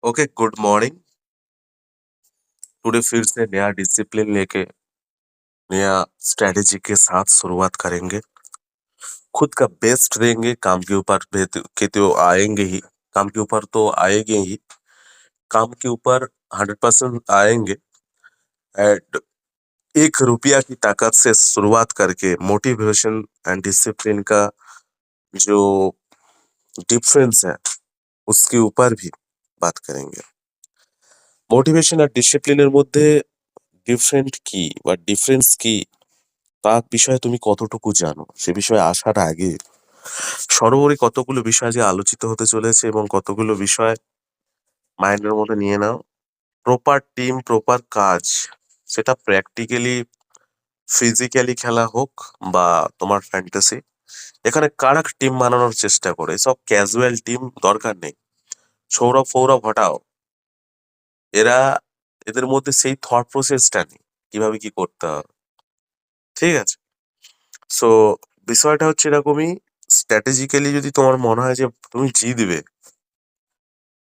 Okay, good morning. Today फिर से नया डिसिप्लिन लेके नया स्ट्रेटेजी के साथ शुरुआत करेंगे। खुद का बेस्ट देंगे। काम के ऊपर के तो आएंगे ही। काम के ऊपर तो आएंगे ही। काम के ऊपर 100% आएंगे। एंड 1 रुपया की ताकत से शुरुआत करके मोटिवेशन एंड डिसिप्लिन का जो डिफरेंस है उसके ऊपर भी बात करेंगे। মোটিভেশন আর ডিসিপ্লিনের মধ্যে ডিফারেন্ট কি বা ডিফারেন্স কি তা বিষয়ে তুমি কতটুকু জানো? সে বিষয়ে আসার আগে সর্বোপরি কতগুলো বিষয় যে আলোচিত হতে চলেছে এবং কতগুলো বিষয় মাইন্ডের মধ্যে নিয়ে নাও। প্রপার টিম, প্রপার কাজ, সেটা প্র্যাকটিক্যালি, ফিজিক্যালি খেলা হোক বা তোমার ফ্যান্টাসি, এখানে কারা টিম বানানোর চেষ্টা করে? সব ক্যাজুয়াল টিম দরকার নেই। সৌরভ ফৌরভ হটাও। এরা এদের মধ্যে সেই থট প্রসেসটা নেই কিভাবে কি করতে হবে। ঠিক আছে? সো বিষয়টা হচ্ছে এরকমই। স্ট্র্যাটেজিক্যালি যদি তোমার মনে হয় যে তুমি জিতবে,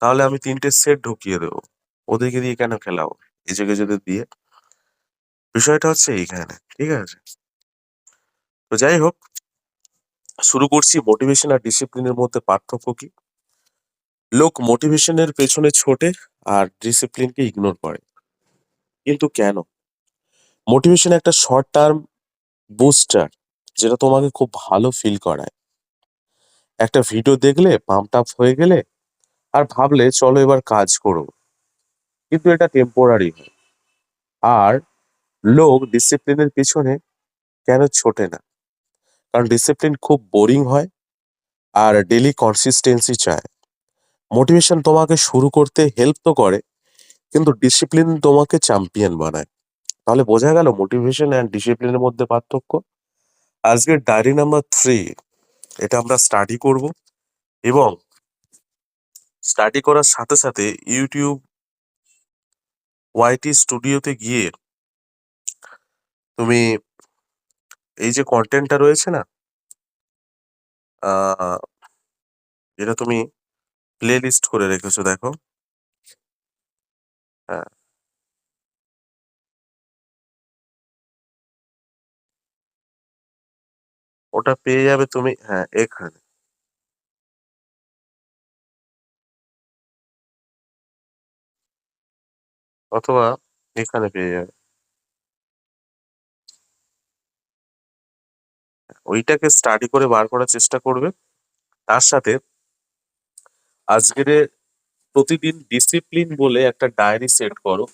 তাহলে আমি ৩ টে সেট ঢুকিয়ে দেবো। ওদেরকে দিয়ে কেন খেলাবো? এজেকেজেদের দিয়ে। বিষয়টা হচ্ছে এইখানে। ঠিক আছে? তো যাই হোক, শুরু করছি মোটিভেশন আর ডিসিপ্লিনের মধ্যে পার্থক্য কি। লোক মোটিভেশনের পেছনে ছোটে আর ডিসিপ্লিনকে ইগনোর করে। কিন্তু কেন? মোটিভেশন একটা শর্ট টার্ম বুস্টার, যেটা তোমাকে খুব ভালো ফিল করায়। একটা ভিডিও দেখলে পাম্প আপ হয়ে গেলে আর ভাবলে চলো এবার কাজ করো। কিন্তু এটা টেম্পোরারি হয়। আর লোক ডিসিপ্লিনের পিছনে কেন ছোটে না? কারণ ডিসিপ্লিন খুব বোরিং হয় আর ডেলি কনসিস্টেন্সি চায়। মোটিভেশন তোমাকে শুরু করতে হেল্প তো করে, কিন্তু ডিসিপ্লিন তোমাকে চ্যাম্পিয়ন বানায়। তাহলে বোঝা গেল মোটিভেশন অ্যান্ড ডিসিপ্লিনের মধ্যে পার্থক্য। আজকের ডায়েরি নাম্বার 3, এটা আমরা স্টাডি করব এবং স্টাডি করার সাথে সাথে ইউটিউব ওয়াইটি স্টুডিওতে গিয়ে তুমি এই যে কন্টেন্টটা রয়েছে না, আহ যেটা তুমি প্লে লিস্ট করে রেখেছো, দেখো। হ্যাঁ, ওটা পেয়ে যাবে তুমি, হ্যাঁ, এখানে। অথবা এখানে পেয়ে যাবে। ওইটাকে স্টাডি করে বার করার চেষ্টা করবে। তার সাথে আজকের প্রতিদিন ডিসিপ্লিন বলে একটা ডায়েরি সেট করো,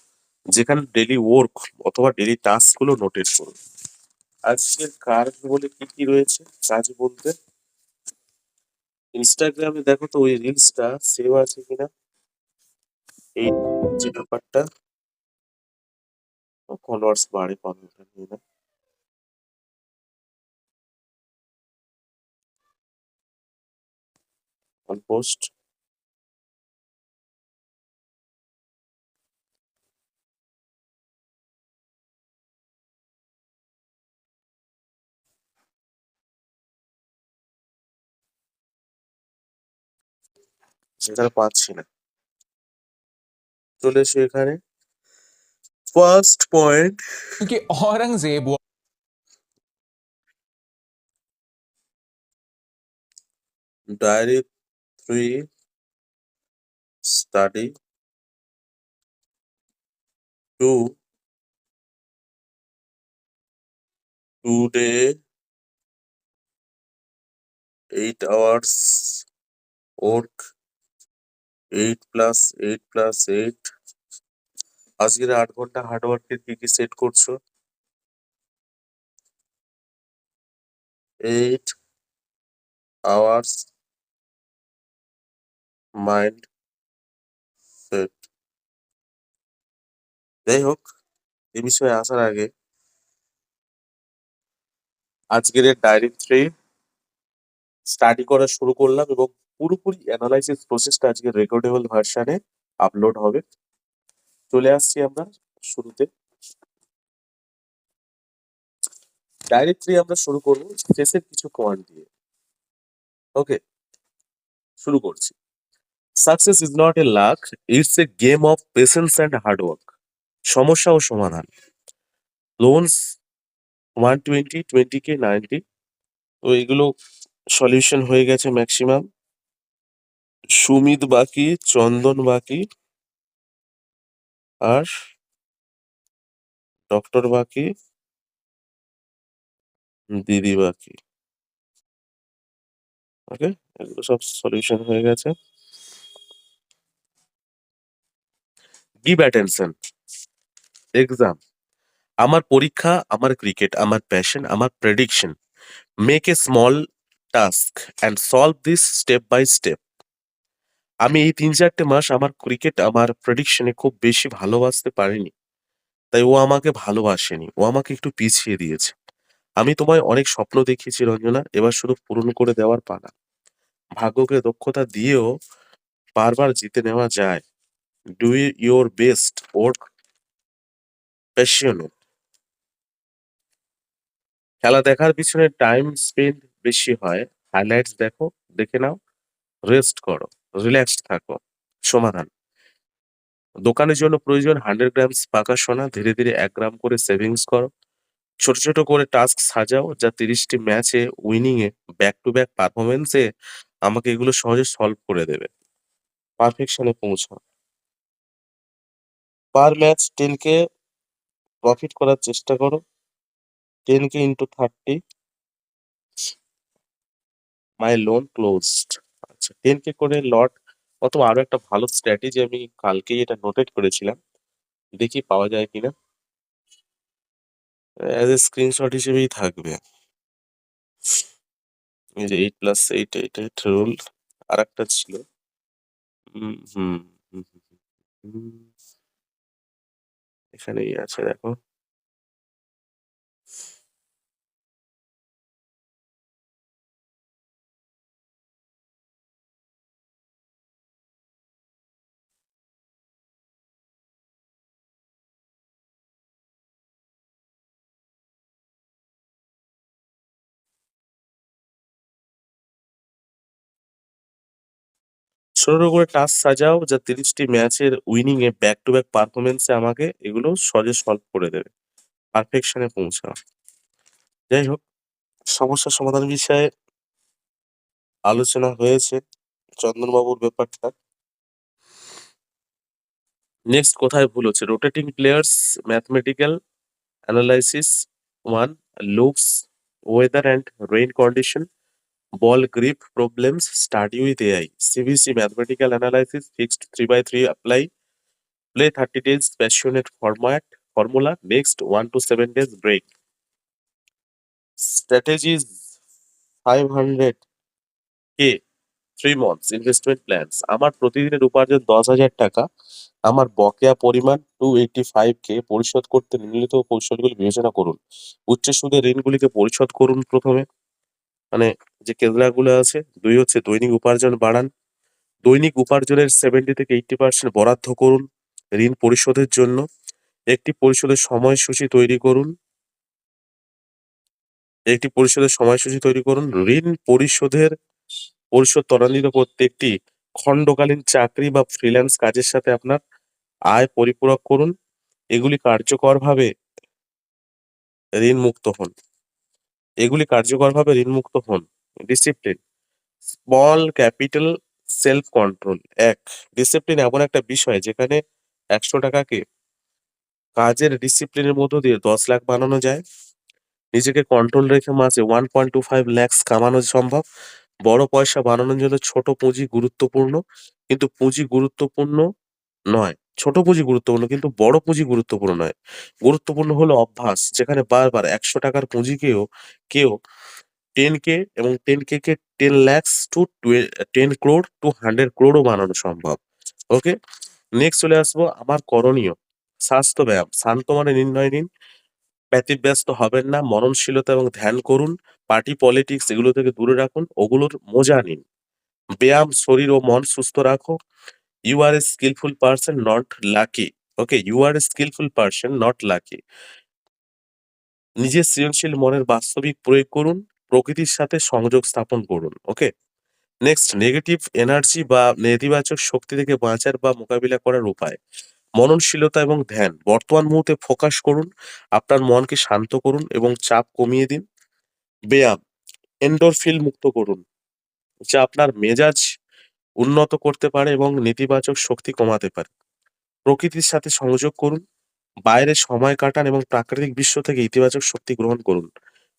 যেখানে ডেলি ওয়ার্ক অথবা ডেলি টাস্ক গুলো নোটেট করো। আজকের কাজ বলে কি কি রয়েছে? কাজ বলতে ইনস্টাগ্রামে দেখো তো ওই রিলসটা সেভ আছে কিনা, এই যে ব্যাপারটা। ফলোয়ার্স বাড়ে কবে, ওটা নিয়ে না। পোস্ট সেটা পাচ্ছি না। চলে এসো এখানে। ফার্স্ট পয়েন্ট, कि Aurangzeb diary 3, study 2, today 8 hours work, 8 + 8 + 8। আজকের 8 ঘন্টা হার্ডওয়ার্কের কি কি সেট করছো? 8 hours মাইন্ড সেট। যাই হোক, এই বিষয়ে আসার আগে আজকের ডায়েরি 3 স্টাডি করা শুরু করলাম এবং পুরোপুরি অ্যানালাইসিস প্রসেসটা আজকে রেকর্ডেবল ভার্সানে আপলোড হবে। চলে আসছি আমরা শুরুতে। ডায়েরি 3 আমরা শুরু করবো শেষের কিছু পয়েন্ট দিয়ে। ওকে, শুরু করছি। Success is not a lakh, it's a game of patience and hard work. সমস্যা ও সমাধান। Loans 120, 20K, 90। তো এগুলো সলিউশন হয়ে গেছে ম্যাক্সিমাম। সুমিত বাকি, চন্দন বাকি, আর ডক্টর বাকি, দিদি বাকি। ওকে, এগুলো সব সলিউশন হয়ে গেছে। Give attention. এক্সাম। আমার পরীক্ষা, আমার ক্রিকেট, আমার প্যাশন, আমার prediction. Make a small task and solve this step by step. আমি এই ৩-৪টে মাস আমার ক্রিকেট, আমার প্রেডিকশনে খুব বেশি ভালোবাসতে পারিনি। তাই ও আমাকে ভালোবাসেনি। ও আমাকে একটু পিছিয়ে দিয়েছে। আমি তোমায় অনেক স্বপ্ন দেখিয়েছি রঞ্জনা, এবার শুধু পূরণ করে দেওয়ার পালা। ভাগ্যকে দক্ষতা দিয়েও বারবার জিতে নেওয়া যায়। Do your best, or passionate. খেলা দেখার পিছনে টাইম স্পেন্ড বেশি হয়। হাইলাইটস দেখো, দেখে নাও, রেস্ট করো, রিল্যাক্সড থাকো। সমাধান। দোকানের জন্য প্রয়োজন 100 গ্রামস পাকা সোনা, ধীরে ধীরে 1 গ্রাম করে সেভিংস করো। ছোট ছোট করে টাস্ক সাজাও, যা 30টি ম্যাচে উইনিং এ ব্যাক টু ব্যাক পারফরমেন্সে আমাকে এগুলো সহজে সলভ করে দেবে। পারফেকশনে পৌঁছাও। পার ম্যাচ 10K প্রফিট করার চেষ্টা করো। 10K ইন্টু 30, মাই লোন ক্লোজড। আচ্ছা, 10K করে লট, অথবা আরো একটা ভালো স্ট্র্যাটেজি আমি কালকেই এটা নোটেট করেছিলাম, দেখি পাওয়া যায় কিনা। অ্যাজ এ স্ক্রিনশট হিসেবেই থাকবে। এই যে 8+8, 8 রুল। আর একটা ছিল। হুম হুম হুম হুম, হুম, এখানেই আছে দেখো। ছোট ছোট করে টাস্ক সাজাও, যা 30টি ম্যাচের উইনিং এ ব্যাক টু ব্যাক পারফরমেন্সে আমাকে এগুলো সহজে সলভ করে দেবে। পারফেকশনে পৌঁছাও। যাই হোক, সমস্যা সমাধান বিষয়ে আলোচনা হয়েছে চন্দনবাবুর ব্যাপারটা। নেক্সট কোথায় ভুল হচ্ছে? Rotating players, mathematical analysis 1, looks, weather and rain condition, ball grip problems, study with AI, CVC mathematical analysis, fixed 3/3 apply, play 30 days passionate format formula, next 1 to 7 days break. Strategies 500K, 3 months investment plans. আমার প্রতিদিনের উপার্জন 10,000 টাকা। আমার বকেয়া পরিমাণ 285K। পরিশোধ করতে নিম্নলিখিত কৌশলগুলি বিবেচনা করুন। উচ্চ সুদের ঋণগুলিকে পরিশোধ করুন প্রথমে, মানে যে কেসগুলো আছে। 2 হচ্ছে দৈনিক উপার্জন বাড়ান। দৈনিক উপার্জনের 70 থেকে 80% বরাদ্দ করুন ঋণ পরিশোধের জন্য। একটি পরিশোধের সময়সূচি তৈরি করুন। একটি পরিশোধের সময়সূচি তৈরি করুন। ঋণ পরিশোধ ত্বরান্বিত করতে একটি খণ্ডকালীন চাকরি বা ফ্রিল্যান্স কাজের সাথে আপনার আয় পরিপূরক করুন। এগুলি কার্যকরভাবে ঋণমুক্ত হন। Discipline, small capital, self control. 1, discipline এমন একটা বিষয় যেখানে 100 টাকাকে কাজের ডিসিপ্লিনের মধ্য দিয়ে 10 লাখ বানানো যায়। নিজেকে কন্ট্রোল রেখে মাসে 1.25 lakhs কামানো সম্ভব। বড় পয়সা বানানোর জন্য ছোট পুঁজি গুরুত্বপূর্ণ, কিন্তু পুঁজি গুরুত্বপূর্ণ নয়। ছোট পুঁজি গুরুত্বপূর্ণ, কিন্তু বড় পুঁজি গুরুত্বপূর্ণ নয়। গুরুত্বপূর্ণ হলো অভ্যাস, যেখানে বারবার 100 টাকার পুঁজিকেও কেউ 10K এবং 10K K 10 lakhs to 10 crore to 100 crore ও বানানো সম্ভব। ওকে, নেক্সট চলে আসবো আমার করণীয়। স্বাস্থ্য ব্যায়াম, শান্ত মনে নির্ণয় নিন। ব্যতিব্যস্ত হবেন না, মননশীলতা এবং ধ্যান করুন। পার্টি পলিটিক্স এগুলো থেকে দূরে রাখুন, ওগুলোর মজা নিন। ব্যায়াম শরীর ও মন সুস্থ রাখো। You are a skilful person, not lucky. Okay, you are a skilful person, not lucky. নিজের সৃজনশীল মনের বাস্তবিক প্রয়োগ করুন। প্রকৃতির সাথে সংযোগ স্থাপন করুন। ওকে, নেক্সট, নেগেটিভ এনার্জি বা নেতিবাচক শক্তি থেকে বাঁচার বা মোকাবিলা করার উপায়। মননশীলতা এবং ধ্যান। বর্তমান মুহূর্তে ফোকাস করুন, আপনার মনকে শান্ত করুন এবং চাপ কমিয়ে দিন। ব্যায়াম, এন্ডোরফিন মুক্ত করুন, যা আপনার মেজাজ উন্নত করতে পারে এবং নেতিবাচক শক্তি কমাতে পারে। প্রকৃতির সাথে সংযোগ করুন, বাইরে সময় কাটান এবং প্রাকৃতিক বিশ্ব থেকে ইতিবাচক শক্তি গ্রহণ করুন।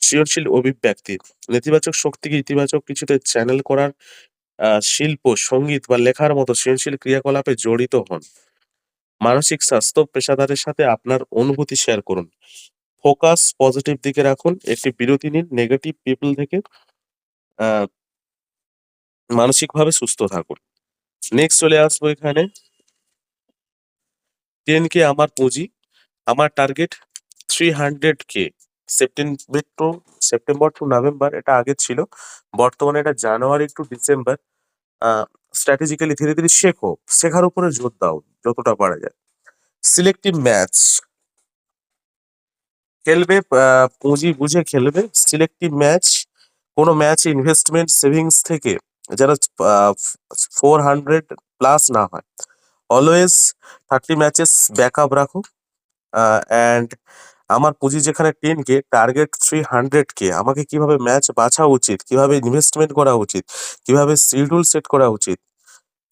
সৃজনশীল অভিব্যক্তি, নেতিবাচক শক্তিকে ইতিবাচক কিছুতে চ্যানেল করার শিল্প, সঙ্গীত বা লেখার মতো সৃজনশীল ক্রিয়াকলাপে জড়িত হন। মানসিক স্বাস্থ্য, পেশাদারের সাথে আপনার অনুভূতি শেয়ার করুন। ফোকাস পজিটিভ দিকে রাখুন, একটি বিরতি নিন নেগেটিভ পিপল থেকে। আহ, মানসিকভাবে সুস্থ থাকুন। নেক্সট চলে আসবো এখানে, 10K আমার পুঁজি, আমার target 300K। September to November এটা আগে ছিল, বর্তমানে এটা জানুয়ারি টু ডিসেম্বর। স্ট্র্যাটেজিক্যালি ধীরে ধীরে শেখো, শেখার উপরে জোর দাও যতটা পারা যায়। সিলেক্টিভ ম্যাচ খেলবে, পুঁজি বুঝে খেলবে। সিলেক্টিভ ম্যাচ, কোনো ম্যাচ ইনভেস্টমেন্ট সেভিংস থেকে যেন 400 প্লাস না হয়। অলওয়েজ 30 ম্যাচেস ব্যাকআপ রাখো। অ্যান্ড আমার পুঁজি যেখানে 10K, টার্গেট 300K। আমাকে কিভাবে ম্যাচ বাছা উচিত, কিভাবে ইনভেস্টমেন্ট করা উচিত, কিভাবে শিডিউল সেট করা উচিত,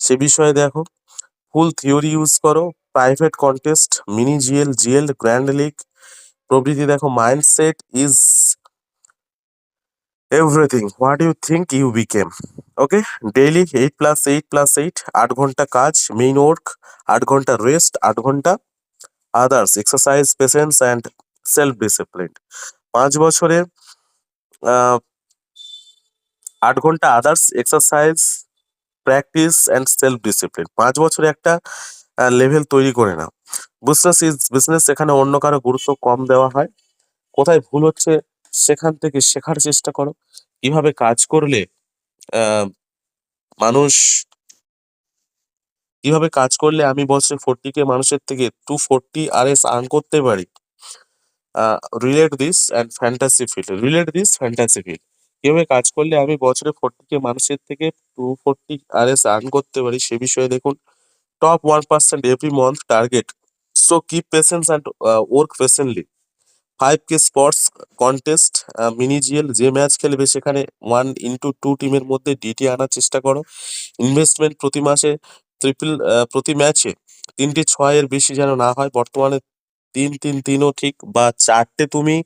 সে বিষয়ে দেখো। ফুল থিওরি ইউজ করো, private contest, mini GL, GL, grand league প্রভৃতি দেখো। Mindset is everything what you think you became. Okay, daily 8+8+8, 8 ঘন্টা কাজ মেইন ওয়ার্ক, 8 ঘন্টা রেস্ট, 8 ঘন্টা others exercise, patience and self discipline. 5 বছরে 8 ঘন্টা others exercise, practice and self discipline. 5 বছরে একটা লেভেল তৈরি করে নাও। বিজনেস ইজ বিজনেস, এখানে অন্য কারো গুরুত্ব কম দেওয়া হয়। কোথায় ভুল হচ্ছে সেখান থেকে শেখার চেষ্টা করো। কিভাবে কাজ করলে আহ, মানুষ, কিভাবে কাজ করলে আমি বছরে 40K মানুষের থেকে 240 RS আর্ন করতে পারি। Relate this and fantasy field, relate this fantasy field. কিভাবে কাজ করলে আমি বছরে 40K মানুষের থেকে 240 RS আর্ন করতে পারি সে বিষয়ে দেখুন। Top 1% every month target, so keep patience and work patiently. 5K sports contest, mini GL, যে ম্যাচ খেলবে সেখানে 1x2 টিমের মধ্যে ডিটি আনার চেষ্টা করো। ইনভেস্টমেন্ট প্রতি মাসে ট্রিপল, প্রতি ম্যাচে 3টে 6 এর বেশি যেন না হয়। বর্তমানে 3-3-3ও ঠিক, বা 4টে তুমি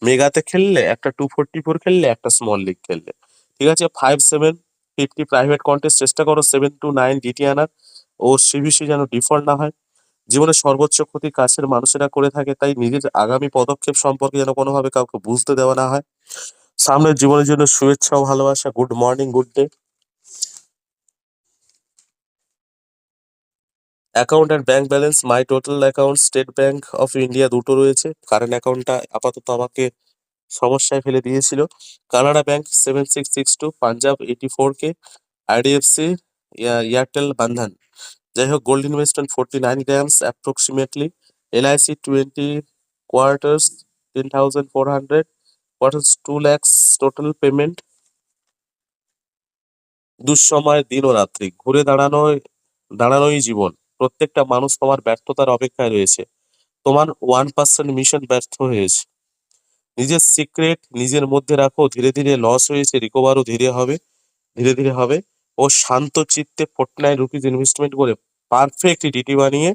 মেগাতে খেললে, একটা 244 খেললে, একটা স্মল লিগ খেললে, ঠিক আছে। 5-7-50 প্রাইভেট কন্টেস্ট চেষ্টা করো 7-9 ডিটি আনার। ও সিবিসি যেন ডিফল্ট না হয়। জীবনে সর্বোচ্চ ক্ষতি কাছের মানুষেরা করে থাকে, তাই নিজের আগামী পদক্ষেপ সম্পর্কে যেন কোনোভাবে কাউকে বুঝতে দেওয়া না হয়। সামনের জীবনের জন্য শুভেচ্ছা ও ভালোবাসা। Good morning, good day. Account and bank balance, my total account State Bank of India দুটো রয়েছে। কারেন্ট অ্যাকাউন্টটা আপাতত আমাকে সমস্যায় ফেলে দিয়েছিল। Canara bank 7662, Punjab 84K, IDFC, Airtel, Bandhan. যাই হোক, gold investment 49 grams approximately. LIC 20 quarters 10,400 quarters, 2 lakhs total payment. দুঃসময় দিন ও রাত্রি ঘুরে দাঁড়ানোই জীবন। প্রত্যেকটা মানুষ তোমার ব্যর্থতার অপেক্ষায় রয়েছে। তোমার 1% মিশন ব্যর্থ হয়েছে। নিজের সিক্রেট নিজের মধ্যে রাখো। ধীরে ধীরে লস হয়েছে, রিকভারও ধীরে ধীরে হবে। ও শান্ত চিত্তে 49 রুপিস ইনভেস্টমেন্ট করে পারফেক্ট ডিটি বানিয়ে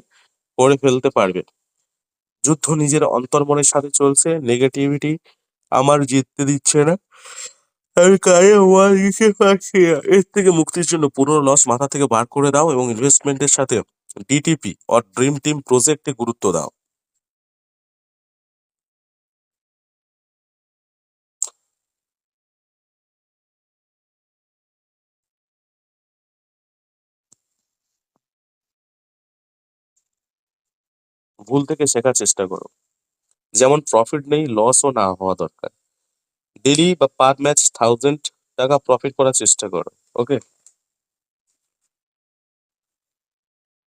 করে ফেলতে পারবে। যুদ্ধ নিজের অন্তর্মনের সাথে চলছে, নেগেটিভিটি আমার জিততে দিচ্ছে না। আমি কারে ওয়ার দিতে পারছি না। এর থেকে মুক্তির জন্য পুরো লস মাথা থেকে বার করে দাও এবং ইনভেস্টমেন্টের সাথে ডিটিপি অর ড্রিম টিম প্রজেক্টে গুরুত্ব দাও। ভুল থেকে শেখার চেষ্টা করো। যেমন প্রফিট নেই, লসও না হওয়া দরকার। ডেলি বা পার ম্যাচ 1000 টাকা প্রফিট করার চেষ্টা করো। ওকে,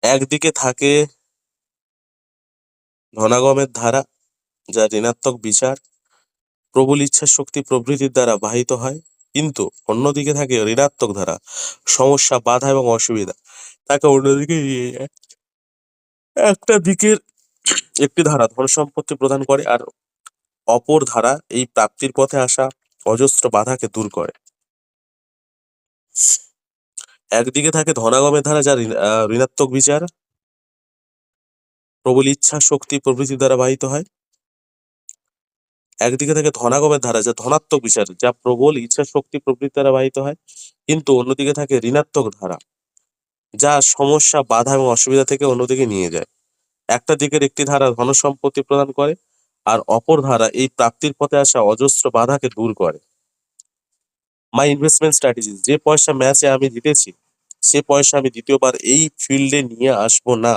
একদিকে থাকে ধনাগমের ধারা, যা ঋণাত্মক বিচার, প্রবল ইচ্ছা শক্তি প্রভৃতির দ্বারা বাহিত হয়। কিন্তু অন্যদিকে থাকে ঋণাত্মক ধারা, সমস্যা, বাধা এবং অসুবিধা তাকে অন্যদিকে নিয়ে যায়। একটা দিকের একটি ধারা ধন সম্পত্তি প্রদান করে, আর অপর ধারা এই প্রাপ্তির পথে আসা অজস্র বাধাকে দূর করে। একদিকে থাকে ধনাগমের ধারা, যা ঋণাত্মক বিচার, প্রবল ইচ্ছা, শক্তি প্রভৃতি দ্বারা বাহিত হয়। একদিকে থাকে ধনাগমের ধারা, যা ধনাত্মক বিচার, যা প্রবল ইচ্ছা, শক্তি প্রভৃতি দ্বারা বাহিত হয়। কিন্তু অন্যদিকে থাকে ঋণাত্মক ধারা, যা সমস্যা, বাধা এবং অসুবিধা থেকে অন্যদিকে নিয়ে যায়। একটা দিকের একটি ধারা ধন সম্পত্তি প্রদান করে, আর অপর ধারা এই প্রাপ্তির পথে আসা অজস্র বাধাকে দূর করে। মাই ইনভেস্টমেন্ট স্ট্র্যাটেজি, যে পয়সা ম্যাচে আমি জিতেছি সে পয়সা আমি দ্বিতীয়বার এই ফিল্ডে নিয়ে আসবো না,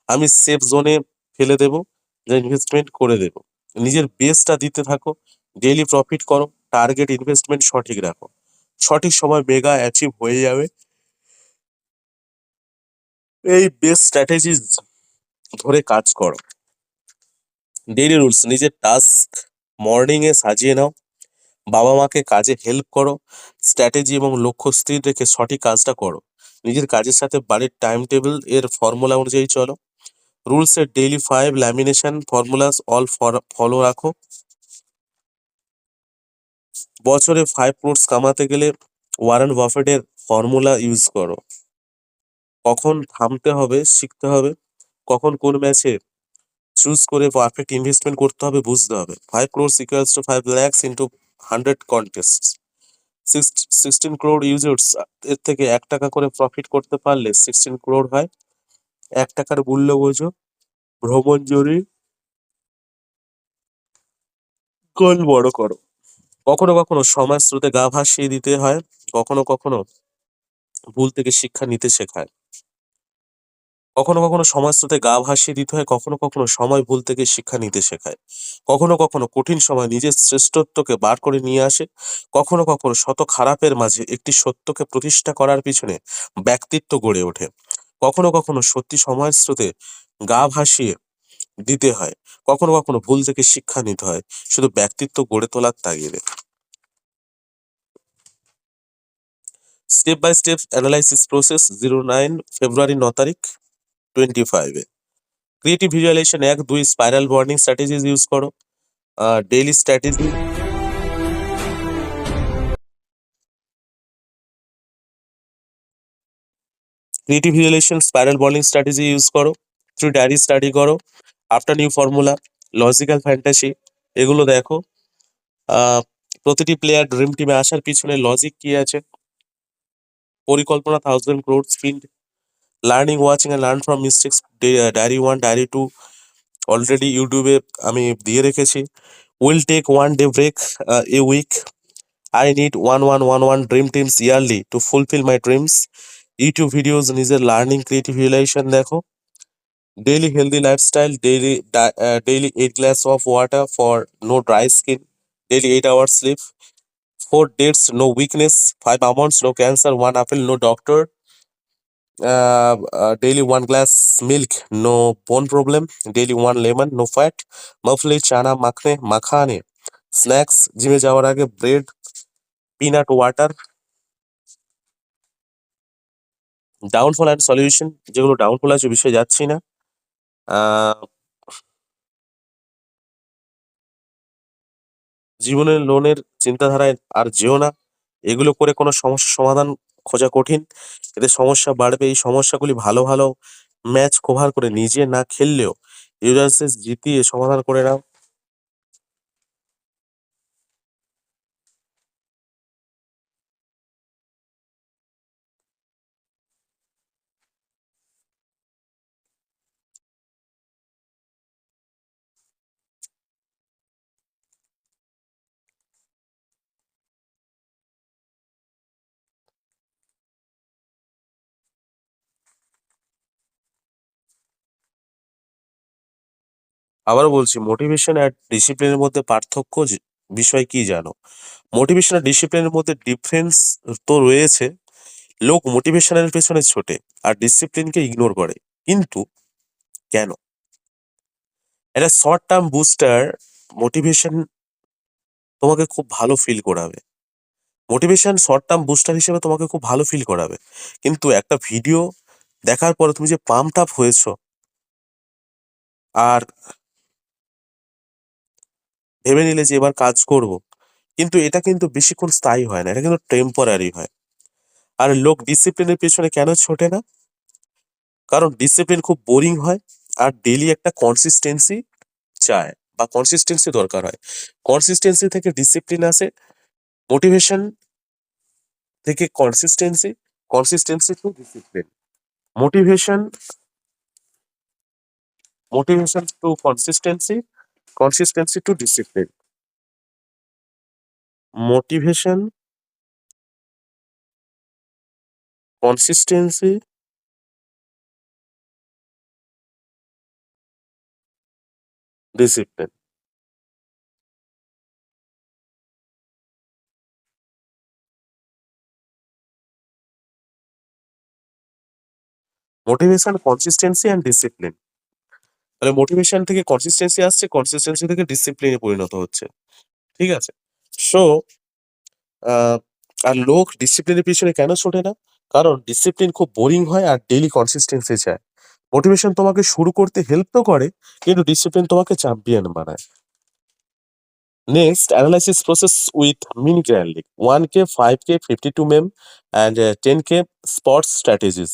আমি সেফ জোনে ফেলে দেব, যা ইনভেস্টমেন্ট করে দেব। নিজের বেস্টটা দিতে থাকো, ডেইলি প্রফিট করো, টার্গেট ইনভেস্টমেন্ট সঠিক রাখো, সঠিক সময় মেগা অ্যাচিভ হয়ে যাবে। এই বেস্ট স্ট্র্যাটেজিস ধরে কাজ করো। ডেইলি রুলস, নিজের টাস্ক মর্নিং এ সাজিয়ে নাও, বাবা মাকে কাজে হেল্প করো, স্ট্র্যাটেজি এবং লক্ষ্য স্থির রেখে সঠিক কাজটা করো। নিজের কাজের সাথে বাড়ির টাইম টেবিল এর ফর্মুলা অনুযায়ী চলো। রুলস এর daily 5 lamination formulas all follow রাখো। বছরে 5 ক্রোর্স কামাতে গেলে ওয়ারেন বাফেটের ফর্মুলা ইউজ করো। কখন থামতে হবে শিখতে হবে, কখন কোন ম্যাচে চুজ করে পারফেক্ট ইনভেস্টমেন্ট করতে হবে বুঝতে হবে। 5 crores equals to 5 lakhs into 100 contest. 16 crore users এর থেকে 1 টাকা করে প্রফিট করতে পারলে 16 crore হয়। 1 টাকার মূল্য বোঝো, ভ্রমণ জরি গোল বড় করো। কখনো কখনো সময় স্রোতে গা ভাসিয়ে দিতে হয়, কখনো কখনো ভুল থেকে শিক্ষা নিতে শেখায়। কখনো কখনো সময় স্রোতে গা ভাসিয়ে দিতে হয়, কখনো কখনো সময় ভুল থেকে শিক্ষা নিতে শেখায়। কখনো কখনো কঠিন সময় নিজের শ্রেষ্ঠত্বকে বার করে নিয়ে আসে। কখনো কখনো শত খারাপের মাঝে একটি সত্যকে প্রতিষ্ঠা করার পিছনে ব্যক্তিত্ব গড়ে ওঠে। কখনো কখনো সত্যি সময়ের স্রোতে গা ভাসিয়ে দিতে হয়, কখনো কখনো ভুল থেকে শিক্ষা নিতে হয় শুধু ব্যক্তিত্ব গড়ে তোলার তাগিদে। Step by step analysis process 09 ফেব্রুয়ারি 9 তারিখ 25-এ। Creative visualisation 1-2 spiral burning strategies use করো। Daily strategy, creative visualisation spiral burning strategy use করো। থ্রু ডায়েরি স্টাডি করো। After new formula, logical fantasy, এগুলো দেখো। আহ, প্রতিটি প্লেয়ার ড্রিম টিমে আসার পিছনে লজিক কি আছে, পরিকল্পনা 1000 crore speed, learning, watching and learn from mistakes, diary 1, diary 2 already ইউটিউবে আমি দিয়ে রেখেছি। Will take 1 day break a week, I need 1111 dream teams yearly to fulfil my dreams. YouTube videos, নিজের লার্নিং, ক্রিয়েটিভ রিয়েলাইজেশন দেখো। Daily healthy lifestyle, daily 8 glass of water for no dry skin, daily 8 hours sleep, 4 dates no weakness, 5 almonds no cancer, 1 apple no doctor, daily 1 glass milk no bone problem, daily 1 lemon no fat, muffli, chana, makhane, snacks, জিমে যাওয়ার আগে bread, peanut water. Downfall and solution, যেগুলো downfall আছে বিষয়ে যাচ্ছি না। আহ, জীবনের লোনের চিন্তাধারায় আর যেও না, এগুলো করে কোনো সমস্যার সমাধান খোঁজা কঠিন, এতে সমস্যা বাড়বে। এই সমস্যাগুলি ভালো ভালো ম্যাচ কভার করে নিজে না খেললেও ইউজার্সেস জিতিয়ে সমাধান করে নাও। আবারও বলছি, মোটিভেশন আর ডিসিপ্লিনের মধ্যে পার্থক্য বিষয় কি জানো? মোটিভেশন আর ডিসিপ্লিনের মধ্যে ডিফারেন্স তো রয়েছে। লোক মোটিভেশনের পেছনে ছোটে আর ডিসিপ্লিনকে ইগনোর করে, কিন্তু কেন? একটা শর্ট টার্ম বুস্টার মোটিভেশন তোমাকে খুব ভালো ফিল করাবে, মোটিভেশন শর্ট টার্ম বুস্টার হিসেবে তোমাকে খুব ভালো ফিল করাবে, কিন্তু একটা ভিডিও দেখার পরে তুমি যে পাম্প আপ হয়েছো আর ভেবে নিলে যে এবার কাজ করব, কিন্তু এটা কিন্তু বেশিক্ষণ স্থায়ী হয় না, এটা কিন্তু টেম্পোরারি হয়। আর লোক ডিসিপ্লিনের পেছনে কেন ছোটে না? কারণ ডিসিপ্লিন খুব বোরিং হয়, আর ডেইলি একটা কনসিস্টেন্সি চায় বা কনসিস্টেন্সি দরকার হয়। কনসিস্টেন্সি থেকে ডিসিপ্লিন আসে, মোটিভেশন থেকে consistency, consistency to discipline, motivation motivation to consistency, consistency to discipline, motivation, consistency, discipline. Motivation, consistency and discipline. তাহলে মোটিভেশন থেকে কনসিস্টেন্সি আসছে, কনসিস্টেন্সি থেকে ডিসিপ্লিনে পরিণত হচ্ছে। ঠিক আছে? সো আর লোক ডিসিপ্লিনের পিছনে কেন ছোটে না? কারণ ডিসিপ্লিন খুব বোরিং হয় আর ডেইলি কনসিস্টেন্সি চায়। মোটিভেশন তোমাকে শুরু করতে হেল্প তো করে, কিন্তু ডিসিপ্লিন তোমাকে চ্যাম্পিয়ন বানায়। Next, analysis process with mini grand league, 1K, 5K, 52 ma'am and 10K sports strategies.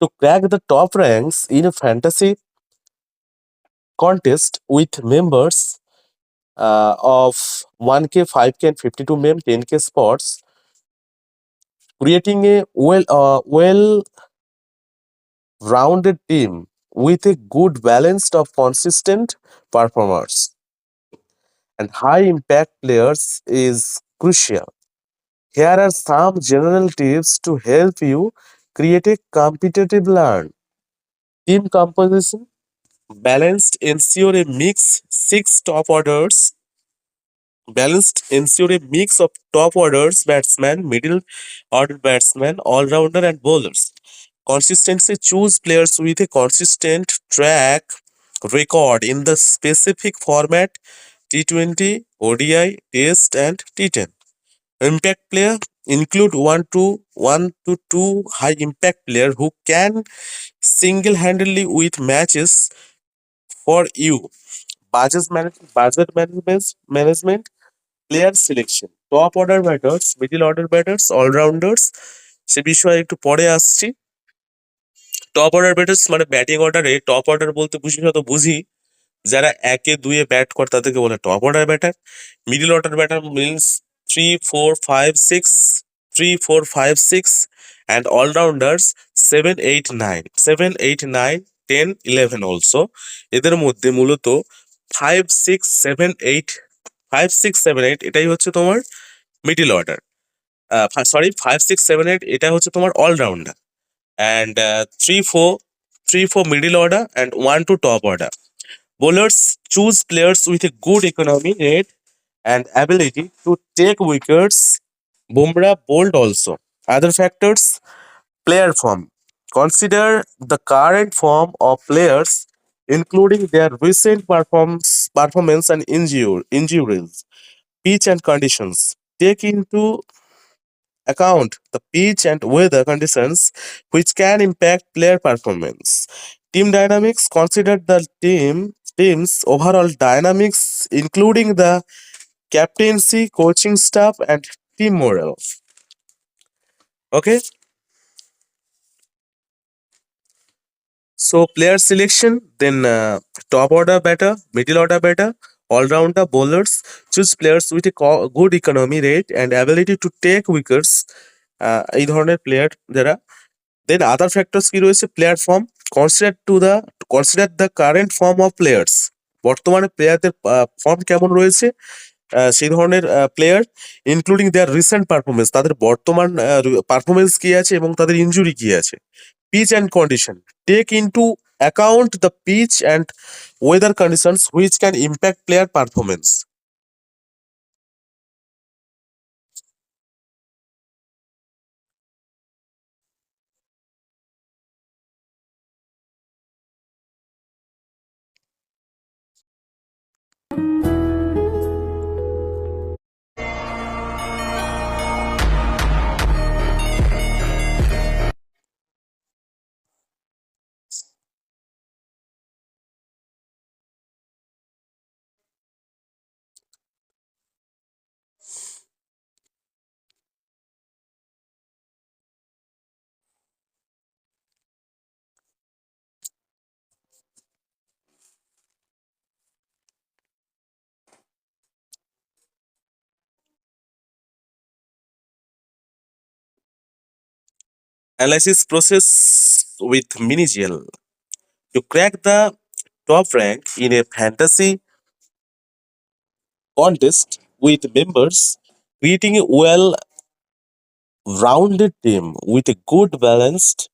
To crack the top ranks in a fantasy contest with members of 1K, 5K, and 52 mem, 10K spots, creating a well-rounded team with a good balance of consistent performers and high impact players is crucial. Here are some general tips to help you create a competitive learn. Team composition balanced, ensure a mix six top orders. Balanced, ensure a mix of top orders batsmen, middle order batsmen, all rounder, and bowlers. Consistency, choose players with a consistent track record in the specific format T20, ODI, Test, and T10. Impact player, include one to two high impact player who can single handedly with matches for you. Budget management, player selection, top order batters, middle order batters, allrounders, সে বিষয়ে একটু পরে আসছি। Top order batters মানে batting অর্ডারে top order বলতে বিশেষত বুঝি যারা একে দুয়ে ব্যাট করে তাদেরকে বলে top order batter. Middle order batter means 3, 4, 5, 6, 3, 4, 5, 6, and all-rounders 7, 8, 9, 7, 8, 9, 10, 11 also. এদের মধ্যে মূলত 5, 6, 7, 8, 5, 6, 7, 8 এটাই হচ্ছে তোমার মিডল অর্ডার, সরি 5, 6, 7, 8 এটা হচ্ছে তোমার allrounder, and 3, 4 middle order and 1, 2 top order. Bowlers, choose players with a good economy rate and ability to take wickets. Bumrah bowled also. Other factors, player form. Consider the current form of players, including their recent performance and injuries, pitch and conditions. Take into account the pitch and weather conditions which can impact player performance. Team dynamics, consider the team's overall dynamics including the captaincy, coaching staff and team morale. Okay, so player selection, then top order batter, middle order batter, all rounder bowlers. Choose players with a good economy rate and ability to take wickets. এই ধরনের player যারা। দেন আদার factors কি রয়েছে? Player form, consider the current form of players, বর্তমানে প্লেয়ারদের form কেমন রয়েছে, সেই ধরনের প্লেয়ার, ইনক্লুডিং দেয়ার রিসেন্ট পারফরমেন্স, তাদের বর্তমান পারফরমেন্স কি আছে এবং তাদের ইনজুরি কি আছে। Pitch and condition, take into account the pitch and weather conditions which can impact player performance. Analysis process with Minigel. To crack the top rank in a fantasy contest with members, creating a well rounded team with a good balance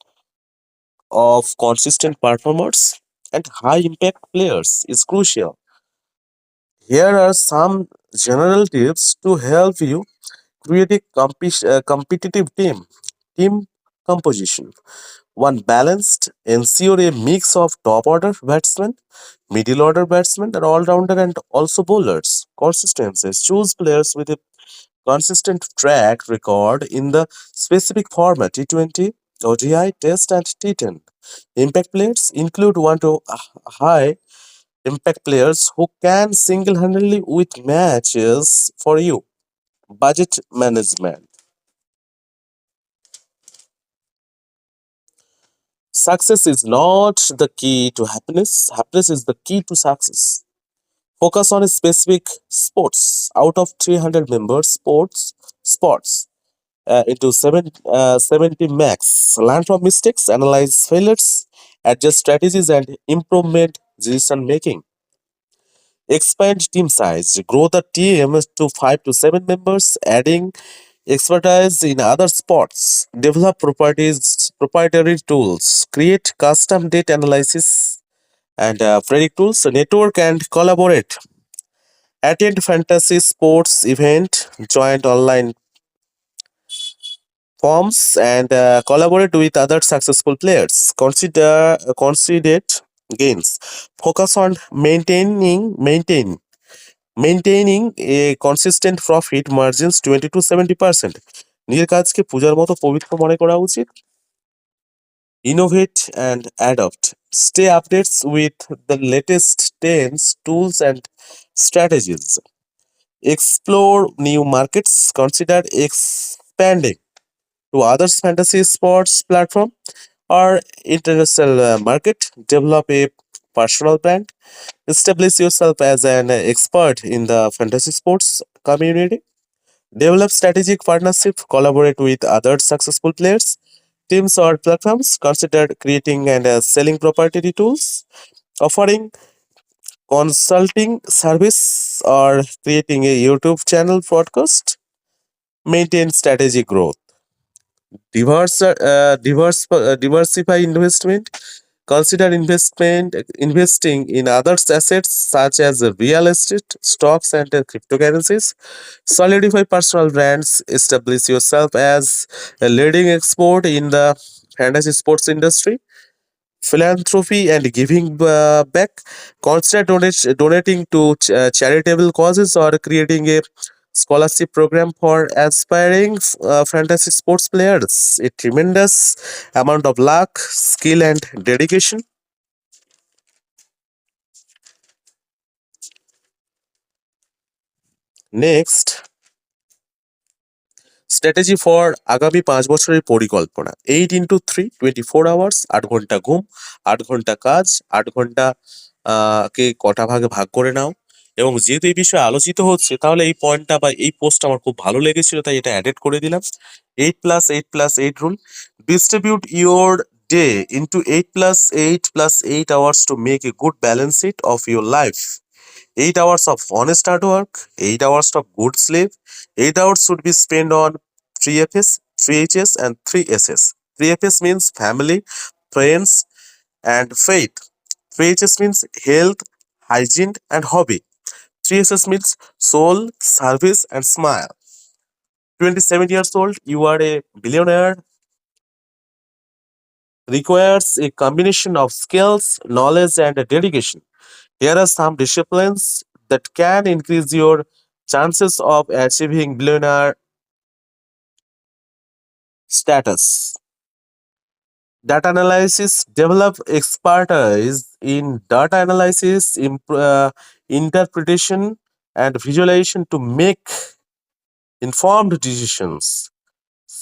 of consistent performers and high impact players is crucial. Here are some general tips to help you create a competitive team. Team composition. One balanced, ensure a mix of top order batsmen, middle order batsmen, and all rounder and also bowlers. Consistencies. Choose players with a consistent track record in the specific format T20, ODI, Test, and T10. Impact players include one to high impact players who can single handedly with matches for you. Budget management. Success is not the key to happiness, happiness is the key to success. Focus on a specific sports. Out of 300 members, sports into 70 max. Learn from mistakes, analyze failures, adjust strategies, and improvement decision making. Expand team size. Grow the team to 5 to 7 members, adding expertise in other sports. Develop proprietary tools. Create custom data analysis and predict tools. Network and collaborate. Attend fantasy sports event. Join online forms and collaborate with other successful players. Consider gains. Focus on maintaining a consistent profit margins 20 to 70%. নিজের কাজকে পূজার মতো পবিত্র মনে করা উচিত. Innovate and adopt. Stay updates with the latest trends, tools, and strategies. Explore new markets. Consider expanding to others fantasy sports platform or international market. Develop a personal brand. Establish yourself as an expert in the fantasy sports community. Develop strategic partnership. Collaborate with other successful players, teams, or platforms. Consider creating and selling proprietary tools, offering consulting service, or creating a YouTube channel podcast. Maintain strategic growth. Diversify investment. Consider investing in other assets such as real estate, stocks, and cryptocurrencies. Solidify personal brands. Establish yourself as a leading expert in the fantasy sports industry. Philanthropy and giving back. Consider donating to charitable causes or creating a scholarship program for aspiring fantasy sports players. A tremendous amount of luck, skill, and dedication. Next, strategy for আগামী 5 বছরের পরিকল্পনা। 8 into 3, 24 hours, 8 ঘন্টা ঘুম, 8 ঘন্টা কাজ, 8 ঘন্টা কে কটা ভাগে ভাগ করে নাও। এবং যেহেতু এই বিষয়ে আলোচিত হচ্ছে, তাহলে এই পয়েন্টটা বা এই পোস্ট আমার খুব ভালো লেগেছিল, তাই এটা অ্যাডেড করে দিলাম। 8+8+8 rule. Distribute your day into 8+8+8 hours to make a good balance sheet of your life. 8 hours of honest hard work, 8 hours of good sleep, 8 hours should be spent on 3FS, 3HS, and 3SS. 3FS means family, friends, and faith. 3HS means health, hygiene, and hobby. 3SS means soul, service, and smile. 27 years old, you are a billionaire, requires a combination of skills, knowledge, and dedication. Here are some disciplines that can increase your chances of achieving billionaire status. Data analysis. Develop expertise in data analysis, interpretation, and visualization to make informed decisions.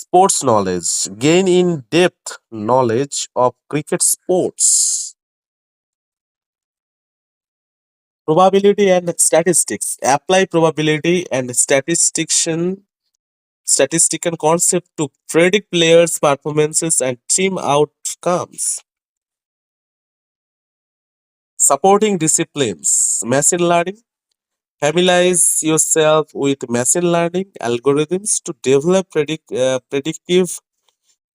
Sports knowledge. Gain in depth knowledge of cricket sports. Probability and statistics. Apply probability and statistical concept to predict players' performances and team outcomes. Supporting disciplines, machine learning. Familiarize yourself with machine learning algorithms to develop predictive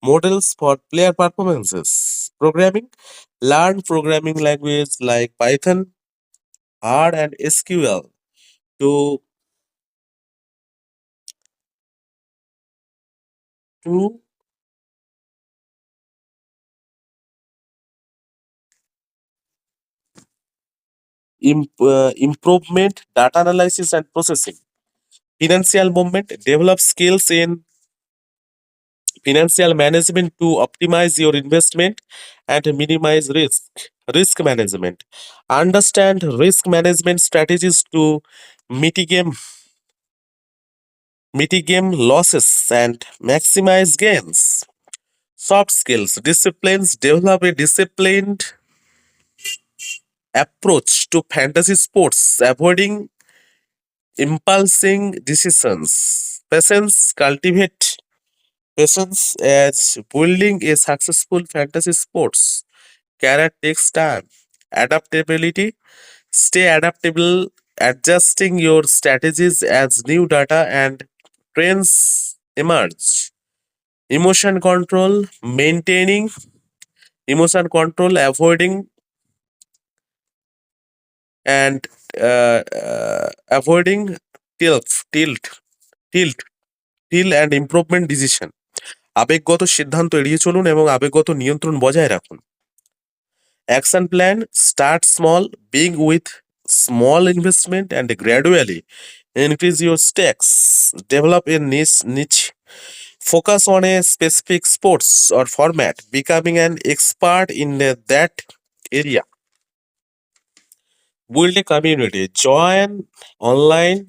models for player performances. Programming. Learn programming language like Python, R, and SQL to to improvement data analysis and processing. Financial movement. Develop skills in financial management to optimize your investment and minimize risk. Risk management. Understand risk management strategies to mitigate mitigate losses and maximize gains. Soft skills, disciplines. Develop a disciplined approach to fantasy sports, avoiding impulsing decisions. Patience, cultivate patience as building a successful fantasy sports. Career takes time. Adaptability, stay adaptable, adjusting your strategies as new data and trends emerge. Emotion control, maintaining emotion control, avoiding and avoiding tilt, tilt, tilt, tilt and improvement decision. আবেগগত সিদ্ধান্ত এড়িয়ে চলুন এবং আবেগগত নিয়ন্ত্রণ বজায় রাখুন। Action plan, start small, being with small investment and gradually increase your stakes. Develop a niche. Focus on a specific sports or format, becoming an expert in that area. Build a community. Join online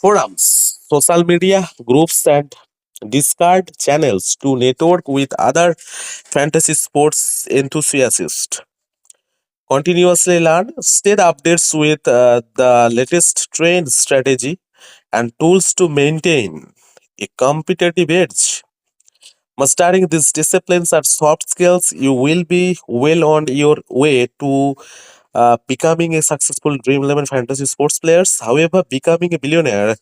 forums, social media groups, and Discord channels to network with other fantasy sports enthusiasts. Continuously learn, stay updates with the latest trend strategy and tools to maintain a competitive edge. Mastering these disciplines are soft skills. You will be well on your way to becoming a successful Dream 11 fantasy sports players. However, becoming a billionaire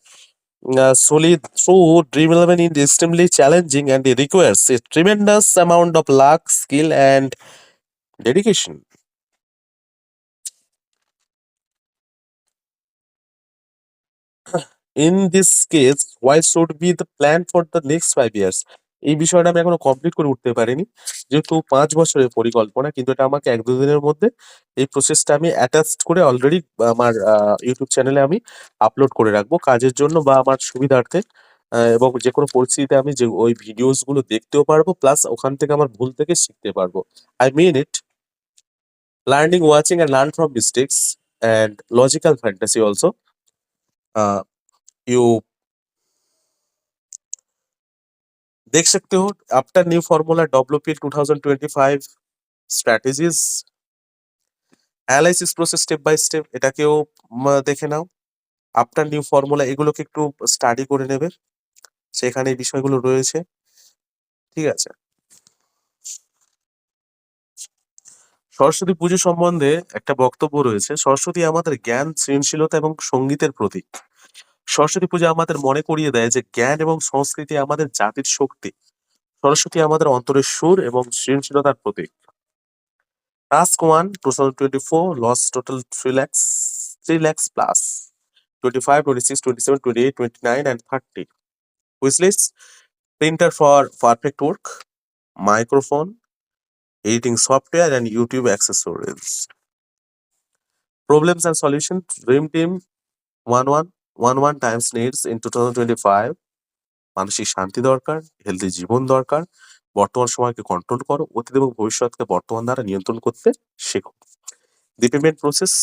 solely through Dream 11 is extremely challenging and it requires a tremendous amount of luck, skill, and dedication. In this case, why should be the plan for the next 5 years? এই বিষয়টা আমি এখনো complete করে উঠতে পারিনি, যেহেতু 5 বছরের পরিকল্পনা, কিন্তু এটা আমাকে 1-2 দিনের মধ্যে এই প্রসেসটা আমি অ্যাটাচড করে অলরেডি আমার ইউটিউব চ্যানেলে আমি আপলোড করে রাখবো কাজের জন্য বা আমার সুবিধার্থে। এবং যে কোনো পরিস্থিতিতে আমি যে ওই ভিডিওস গুলো দেখতেও পারবো, প্লাস ওখান থেকে আমার ভুল থেকে শিখতে পারবো। I mean it, learning, watching and learn from mistakes and logical fantasy also. You देख सकते हो after new formula WP 2025 strategies analysis process step by step, এটাকেও দেখে নাও। আফটার নিউ ফর্মুলা এগুলোকে একটু স্টাডি করে নেবে, সেখানে এই বিষয়গুলো রয়েছে। ঠিক আছে, সরস্বতী পুজো সম্বন্ধে একটা বক্তব্য রয়েছে। সরস্বতী আমাদের জ্ঞান, সৃজনশীলতা এবং সঙ্গীতের প্রতীক। সরস্বতী পূজা আমাদের মনে করিয়ে দেয় যে জ্ঞান এবং সংস্কৃতি আমাদের জাতির শক্তি। সরস্বতী আমাদের অন্তরের সুর এবং সৃজনশীলতার প্রতীক। Task 1 2024 lost total 3 lakhs plus 25, 26, 27, 28, 29 and 30. Wishlist: printer for perfect work, microphone, editing software and YouTube accessories. Problems and solutions: Dream Team 1111 times needs in 2025. মানসিক শান্তি দরকার, হেলদি জীবন দরকার, বর্তমান সময়কে কন্ট্রোল করো, অতীত এবং ভবিষ্যৎকে বর্তমান দ্বারা নিয়ন্ত্রণ করতে শেখো। রিপেমেন্ট প্রসেস,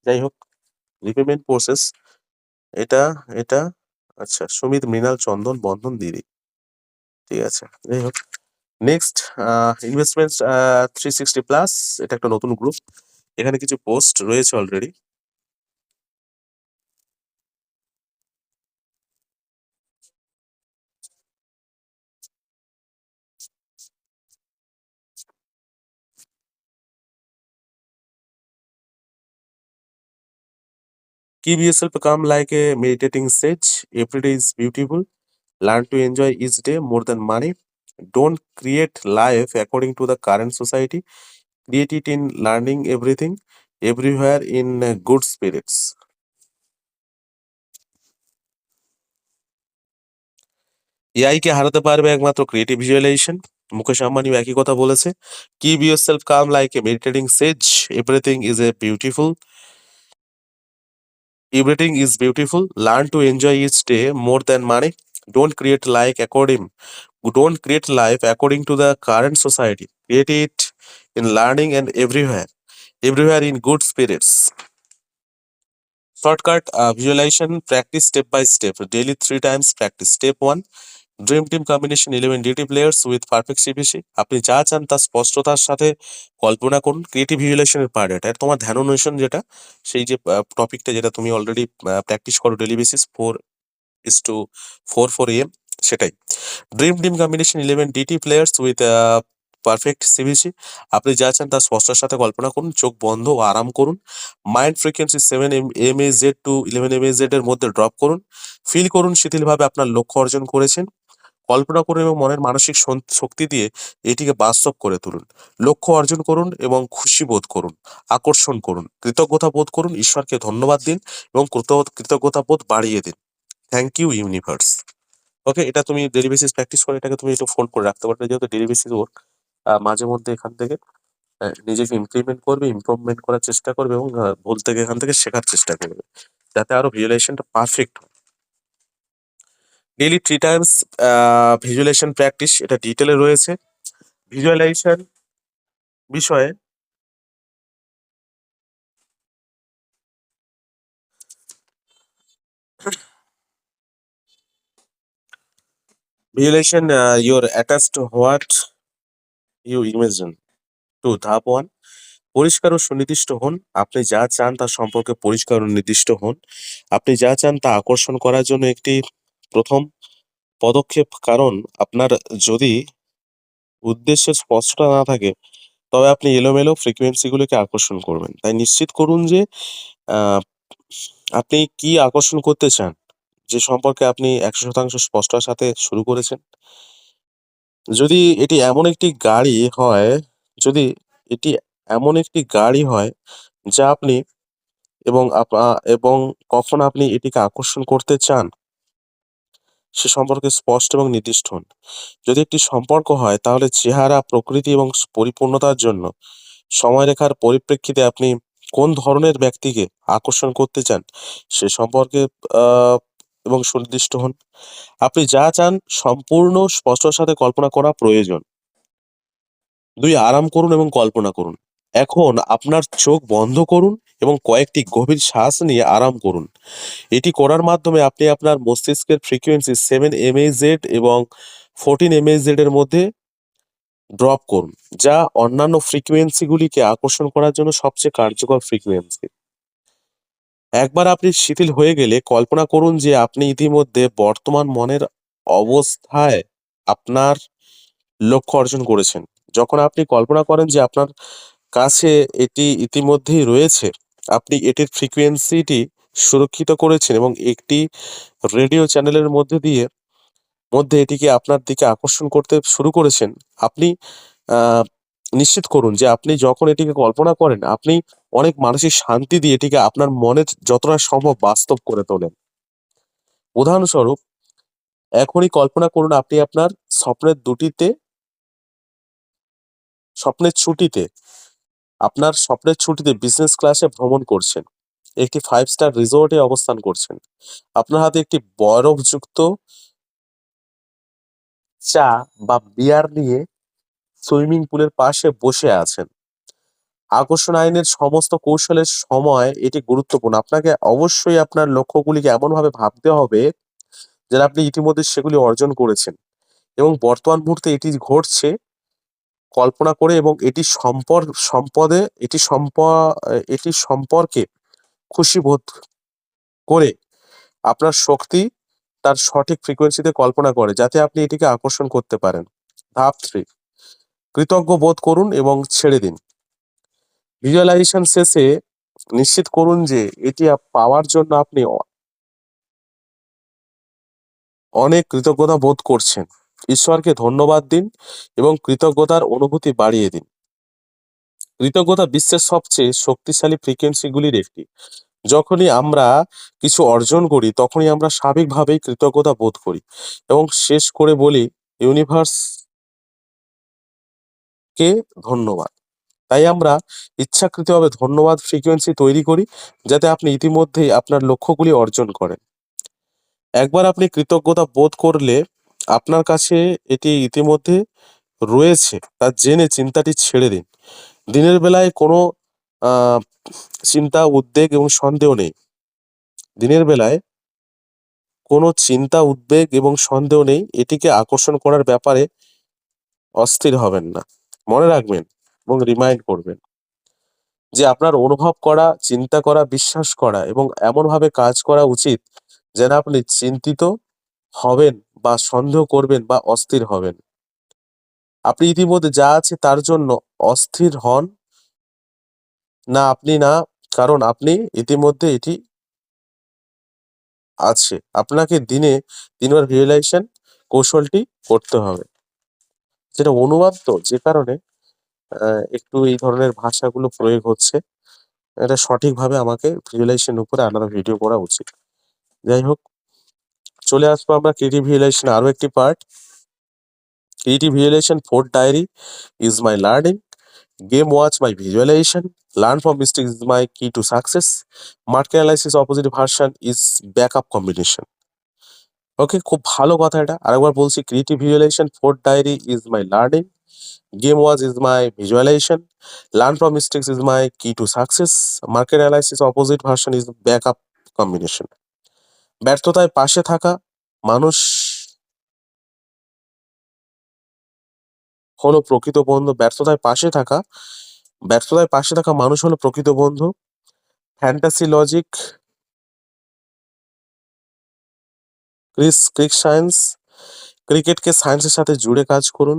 যাই হোক, রিপেমেন্ট প্রসেস এটা এটা আচ্ছা, সুমিত, মৃণাল, চন্দন, বন্ধন, দিদি। ঠিক আছে, যাই হোক, নেক্সট ইনভেস্টমেন্ট 360 প্লাস, এটা একটা নতুন গ্রুপ। এখানে কিছু পোস্ট রয়েছে already. Keep yourself calm like a meditating sage. Every day is beautiful. Learn to enjoy each day more than money. Don't create life according to the current society. Create it in learning everything, everywhere in good spirits. AI কে হারাতে পারবে একমাত্র creative visualisation. Mukesh আম্বানিও একই কথা বলেছে। Keep yourself calm like a meditating sage. Everything is a beautiful Everything is beautiful. Learn to enjoy each day more than money. Don't create life according to the current society. Create it in learning and everywhere in good spirits. Shortcut visualization practice step by step. Daily 3 times practice. Step 1. Dream team combination 11 DT players with perfect CPC. আপনি যা চান তা স্পষ্টতার সাথে কল্পনা করুন। Creative ভিজুয়ালাইজেশনের part এটা তোমার ধ্যান অনুশীলন, যেটা সেই যে টপিকটা যেটা তুমি অলরেডি প্র্যাকটিস করো ডেলি বেসিস 4:4 AM, সেটাই। Dream team combination 11 DT players with perfect CVC. আপনি যা চান তা স্পষ্টার সাথে কল্পনা করুন। চোখ বন্ধ ও আরাম করুন। Mind frequency 7 MAZ to 11 MAZ এর মধ্যে ড্রপ করুন। ফিল করুন শিথিলভাবে আপনার লক্ষ্য অর্জন করেছেন। কল্পনা করুন এবং মনের মানসিক শক্তি দিয়ে এটিকে বাস্তব করে তুলুন। লক্ষ্য অর্জন করুন এবং খুশি বোধ করুন। আকর্ষণ করুন, কৃতজ্ঞতা বোধ করুন, ঈশ্বরকে ধন্যবাদ দিন এবং কৃতজ্ঞতা বোধ বাড়িয়ে দিন। Thank you universe. ওকে, এটা তুমি ডেলি বেসিস প্র্যাকটিস করে এটাকে তুমি একটু ফোল্ড করে রাখতে পারবে, যেহেতু ডেলি বেসিস ওয়ার্ক। মাঝে মধ্যে এখান থেকে নিজেকে ইমপ্রুভমেন্ট করার চেষ্টা করবে এবং ভুল থেকে এখান থেকে শেখার চেষ্টা করবে, যাতে আরো ভিজুয়ালাইজেশনটা পারফেক্ট হয়। ডেইলি 3 টাইমস ভিজুয়ালাইজেশন প্র্যাকটিস, এটা ডিটেলে রয়েছে। ভিজুয়ালাইজেশন বিষয়ে visualisation your attached what you imagine. ধাপ 1, পরিষ্কার ও সুনির্দিষ্ট হন। আপনি যা চান তা সম্পর্কে পরিষ্কার ও নির্দিষ্ট হন। আপনি যা চান তা আকর্ষণ করার জন্য একটি প্রথম পদক্ষেপ, কারণ আপনার যদি উদ্দেশ্যের স্পষ্টতা না থাকে তবে আপনি এলোমেলো ফ্রিকোয়েন্সিগুলোকে আকর্ষণ করবেন। তাই নিশ্চিত করুন যে আহ, আপনি কি আকর্ষণ করতে চান, যে সম্পর্কে আপনি 100% স্পষ্টতার সাথে শুরু করেছেন। যদি এটি এমন একটি গাড়ি হয় যদি এটি এমন একটি গাড়ি হয় যা আপনি এবং কখন আপনি এটিকে আকর্ষণ করতে চান সে সম্পর্কে স্পষ্ট এবং নির্দিষ্ট হন। যদি একটি সম্পর্ক হয় তাহলে চেহারা, প্রকৃতি এবং পরিপূর্ণতার জন্য সময়রেখার পরিপ্রেক্ষিতে আপনি কোন ধরনের ব্যক্তিকে আকর্ষণ করতে চান সে সম্পর্কে আহ এবং সুনির্দিষ্ট হন। আপনি যা চান সম্পূর্ণ স্পষ্টতার সাথে কল্পনা করা প্রয়োজন। 2, আরাম করুন এবং কল্পনা করুন। এখন আপনার চোখ বন্ধ করুন এবং কয়েকটি গভীর শ্বাস নিয়ে আরাম করুন। এটি করার মাধ্যমে আপনি আপনার মস্তিষ্কের ফ্রিকোয়েন্সি 7 MAZ এবং 14 MAZ এর মধ্যে ড্রপ করুন, যা অন্যান্য ফ্রিকোয়েন্সিগুলিকে আকর্ষণ করার জন্য সবচেয়ে কার্যকর ফ্রিকোয়েন্সি। একবার আপনি শিথিল হয়ে গেলে কল্পনা করুন যে আপনি ইতিমধ্যে বর্তমান মনের অবস্থায় আপনার লক্ষ্য অর্জন করেছেন। যখন আপনি কল্পনা করেন যে আপনার কাছে এটি ইতিমধ্যেই রয়েছে, আপনি এটির ফ্রিকোয়েন্সিটি সুরক্ষিত করেছেন এবং একটি রেডিও চ্যানেলের মধ্যে এটিকে আপনার দিকে আকর্ষণ করতে শুরু করেছেন। আপনি আহ, নিশ্চিত করুন যে আপনি যখন এটিকে কল্পনা করেন আপনি অনেক মানসিক শান্তি দিয়ে এটিকে আপনার মনের যতটা সম্ভব বাস্তব করে তোলেন। উদাহরণস্বরূপ, এখনই কল্পনা করুন আপনি আপনার স্বপ্নের ছুটিতে বিজনেস ক্লাসে ভ্রমণ করছেন, একটি 5 স্টার রিসোর্টে অবস্থান করছেন। আপনার হাতে একটি বরফযুক্ত চা বা বিয়ার নিয়ে সুইমিং পুলের পাশে বসে আছেন। আকর্ষণ আইনের সমস্ত কৌশলের সময় এটি গুরুত্বপূর্ণ। আপনাকে অবশ্যই আপনার লক্ষ্যগুলিকে এমনভাবে ভাবতে হবে যেন আপনি ইতিমধ্যে সেগুলি অর্জন করেছেন এবং বর্তমান মুহূর্তে এটি ঘটছে কল্পনা করে এবং এটি সম্পর্কে খুশি বোধ করে আপনার শক্তি তার সঠিক ফ্রিকোয়েন্সিতে কল্পনা করে, যাতে আপনি এটিকে আকর্ষণ করতে পারেন। ধাপ 3, কৃতজ্ঞ বোধ করুন এবং ছেড়ে দিন। ভিজুয়ালাইজেশন শেষে নিশ্চিত করুন যে এটি পাওয়ার জন্য আপনি অনেক কৃতজ্ঞতা বোধ করছেন। ঈশ্বরকে ধন্যবাদ দিন এবং কৃতজ্ঞতার অনুভূতি বাড়িয়ে দিন। কৃতজ্ঞতা বিশ্বের সবচেয়ে শক্তিশালী ফ্রিকোয়েন্সিগুলির একটি। যখনই আমরা কিছু অর্জন করি তখনই আমরা স্বাভাবিকভাবেই কৃতজ্ঞতা বোধ করি এবং শেষ করে বলি ইউনিভার্সকে ধন্যবাদ। তাই আমরা ইচ্ছাকৃতভাবে ধন্যবাদ ফ্রিকোয়েন্সি তৈরি করি যাতে আপনি ইতিমধ্যেই আপনার লক্ষ্যগুলি অর্জন করেন। একবার আপনি কৃতজ্ঞতা বোধ করলে আপনার কাছে এটি ইতিমধ্যে রয়েছে তা জেনে চিন্তাটি ছেড়ে দিন। দিনের বেলায় কোনো আহ চিন্তা, উদ্বেগ এবং সন্দেহ নেই। দিনের বেলায় কোনো চিন্তা, উদ্বেগ এবং সন্দেহ নেই। এটিকে আকর্ষণ করার ব্যাপারে অস্থির হবেন না। মনে রাখবেন এবং রিমাইন্ড করবেন যে আপনার অনুভব করা, চিন্তা করা, বিশ্বাস করা এবং এমনভাবে কাজ করা উচিত যেন আপনি চিন্তিত হবেন বা সন্দেহ করবেন বা অস্থির হবেন। আপনি ইতিমধ্যে যা আছে তার জন্য অস্থির হন না, আপনি না, কারণ আপনি ইতিমধ্যে এটি আছে। আপনাকে দিনে ৩ বার রিয়ালাইজেশন কৌশলটি করতে হবে। যেটা অনুবাদ তো, যে কারণে একটু এই ধরনের ভাষাগুলো প্রয়োগ হচ্ছে। এটা সঠিকভাবে আমাকে ভিজুয়ালাইজেশন উপরে আলাদা ভিডিও করা উচিত। যাই হোক, চলে আসবো আমরা ক্রিয়েটিভ ভিজুয়ালাইজেশন আরো একটি part. Creative visualisation 4th diary is my learning, game watch my visualisation, learn from mistakes is my key to success, market analysis opposite version is backup combination. Okay, খুব ভালো কথা এটা। আরেকবার বলছি, creative visualisation 4th diary is my learning, game watch is my visualisation, learn from mistakes is my key to success, market analysis opposite version is backup combination. ব্যর্থতায় পাশে থাকা মানুষ হলো প্রকৃত বন্ধু। ব্যর্থতায় পাশে থাকা মানুষ হলো প্রকৃত বন্ধু। ফ্যান্টাসি লজিক, ক্রিক সায়েন্স, ক্রিকেটকে সায়েন্সের সাথে জুড়ে কাজ করুন।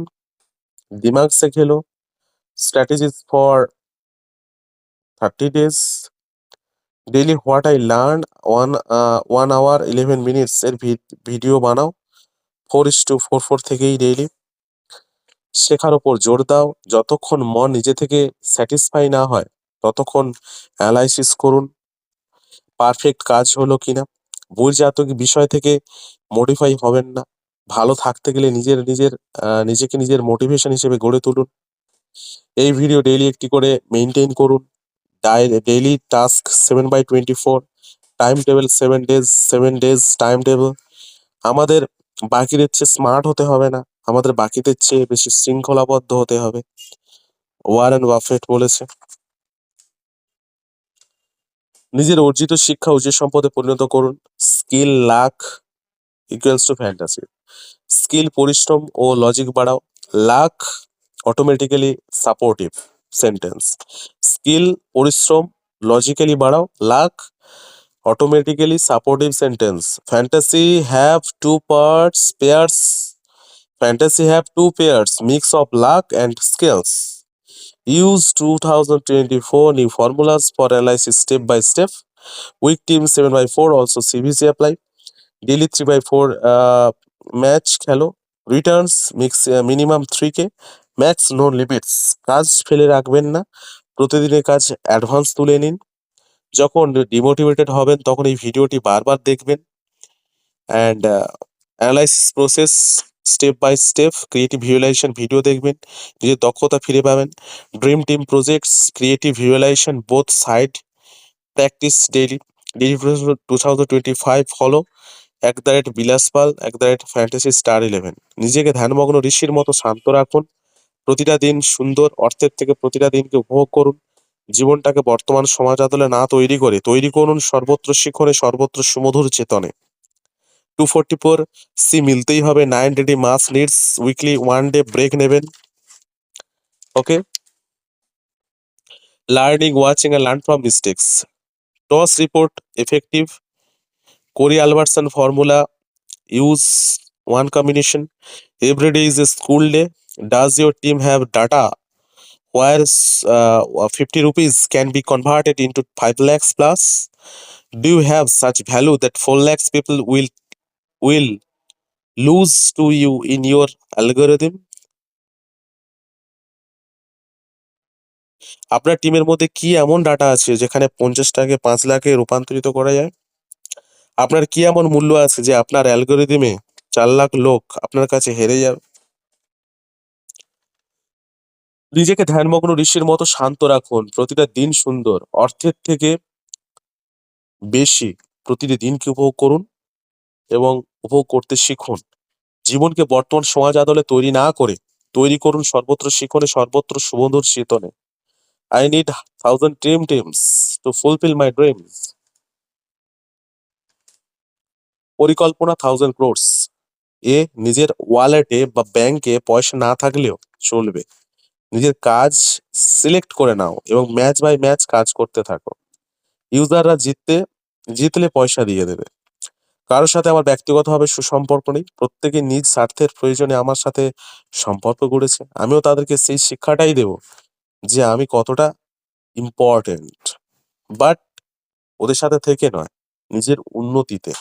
দিমাগ সে খেলো, strategies for 30 days, daily what I learn, 1 hour 11 minutes এর ভিডিও বানাও। 4:4 থেকেই ডেইলি শেখার ওপর জোর দাও। যতক্ষণ মন নিজে থেকে স্যাটিসফাই না হয় ততক্ষণ অ্যানালাইসিস করুন পারফেক্ট কাজ হলো কিনা। বহির্জাত বিষয় থেকে মডিফাই হবেন না। ভালো থাকতে গেলে নিজেকে নিজের মোটিভেশন হিসেবে গড়ে তুলুন। এই ভিডিও ডেইলি একটি করে মেইনটেইন করুন। Daily task 7/24, time table 7 days time table. আমাদের বাকিদের চেয়ে স্মার্ট হতে হবে না, আমাদের বাকিদের চেয়ে বেশি শৃঙ্খলাবদ্ধ হতে হবে। ওয়ারেন বাফেট বলেছে, নিজের অর্জিত শিক্ষা অর্জিত সম্পদে পরিণত করুন। Skill lakh equals to fantasy. Skill পরিশ্রম ও লজিক বাড়াও, lakh automatically supportive sentence. Skill পরিশ্রম লজিক্যালি বাড়াও, lakh automatically supportive sentence. Fantasy have two pairs, mix of luck and skills. Use 2024 new formulas for analysis step by step. Week team 7/4 also CBC apply. Daily 3/4 match খেলো। Returns mix minimum 3K. Max no limits. কাজ ফেলে রাখবেন না, প্রতিদিনের কাজ advance তুলে নিন। যখন ডিমোটিভেটেড হবেন তখন এই ভিডিওটি বারবার দেখবেন। And analysis process step by step creative visualisation video দেখবেন, নিজের দক্ষতা ফিরে পাবেন। Dream team projects creative visualisation both side practice daily. 2025 follow বিলাসপাল ফ্যান্টাসি স্টার 11। নিজেকে ধ্যানমগ্ন ঋষির মতো শান্ত রাখুন। প্রতিটা দিন সুন্দর অর্থের থেকে প্রতিটা দিনকে উপভোগ করুন। জীবনটাকে বর্তমান সমাজ আদলে না তৈরি করুন সর্বত্র শিখরে, সর্বত্র সুমধুর চেতনে। 244 সি মিলতেই হবে। 9 মাস নিডস উইকলি 1 day ব্রেক নেবেন। Okay, learning, watching and learn from mistakes. Toss report effective. Corey Albertson formula, use one combination. Every day is a school day. Does your team have data where 50 rupees can be converted into 5 lakhs plus? Do you have such value that 4 lakhs people will lose to you in your algorithm? আপনার টিমের মধ্যে কি এমন data আছে যেখানে 50টাকে 5 লাখে রূপান্তরিত করা যায়? আপনার কি এমন মূল্য আছে যে আপনার অ্যালগরিদমে 4 লাখ লোক আপনার কাছে হেরে যাবে? নিজেকে ধ্যানমগ্ন ঋষির মতো শান্ত রাখুন। প্রতিটা দিন সুন্দর। অর্থের থেকে বেশি প্রতিটি দিনকে উপভোগ করুন এবং উপভোগ করতে শিখুন। জীবনকে বর্তমান সমাজ আদলে তৈরি না করে তৈরি করুন সর্বত্র শিখনে, সর্বত্র সুবন্ধুর চেতনে। I need 1000 dream teams to fulfill my dreams. পরিকল্পনা 1000 crores এ নিজের ওয়ালেটে বা ব্যাংকে পয়সা না থাকলেও চলবে। নিজের কাজ সিলেক্ট করে নাও এবং ম্যাচ বাই ম্যাচ কাজ করতে থাকো। ইউজাররা জিতলে পয়সা দিয়ে দেবে। কারোর সাথে আমার ব্যক্তিগতভাবে সুসম্পর্ক নেই। প্রত্যেকে নিজ স্বার্থের প্রয়োজনে আমার সাথে সম্পর্ক গড়েছে। আমিও তাদেরকে সেই শিক্ষাটাই দেব যে আমি কতটা ইম্পর্টেন্ট। বাট ওদের সাথে থেকে নয়, নিজের উন্নতিতে।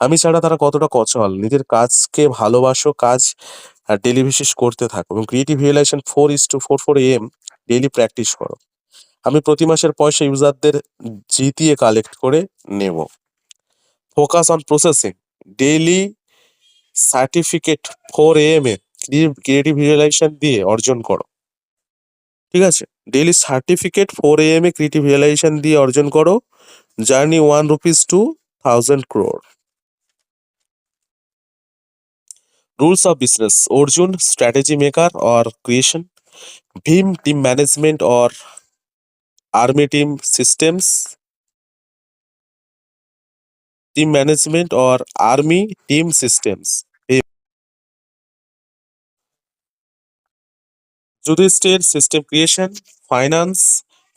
আমি ছাড়া তারা কতটা কচল। নিজের কাজকে ভালোবাসো, কাজ ডেইলি বেসিস করতে থাকো এবং creative realisation 4:44 AM daily practice করো। আমি প্রতি মাসের পয়সা ইউজারদের জিতিয়ে কালেক্ট করে নেব। Focus on processing daily certificate 4 AM এ ক্রিয়েটিভ রিয়েলাইজেশন দিয়ে অর্জন করো। ঠিক আছে? ডেইলি সার্টিফিকেট 4 AM এ ক্রিয়েটিভ রিয়েলাইজেশন দিয়ে অর্জন করো। Journey 1 rupees to 1000 crore. Rules of business: Arjun, strategy maker or creation? Bhim, team management or army team systems? Team management or army team systems? Bhim. Yudhishthir, system creation, finance.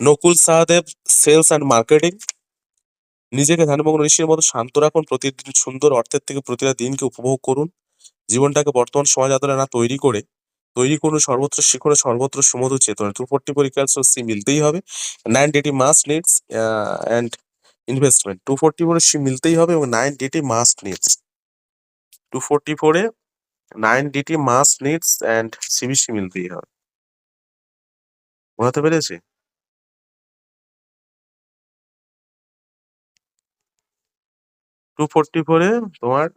Nokul Sahadev, sales and marketing. নিজেকে ধ্যানমগ্ন ঋষির মতো শান্ত রাখুন। প্রতিদিন সুন্দর। অর্থের থেকে প্রতিটা দিনকে উপভোগ করুন। জীবনটাকে বর্তমান সমাজ আদলে না তৈরি করুন সর্বত্র শিখরে, সর্বত্র সুমধুর চেতনা। 240 পরীক্ষার সি মিলতেই হবে। 9 মাস্ট নিডস অ্যান্ড ইনভেস্টমেন্ট। 244 সি মিলতেই হবে এবং 9 মাস্ট নিডস। 244 এ 9 মাস্ট নিডস অ্যান্ড সিবিসি মিলতেই হবে। বোঝাতে পেরেছি? 244 এ তোমার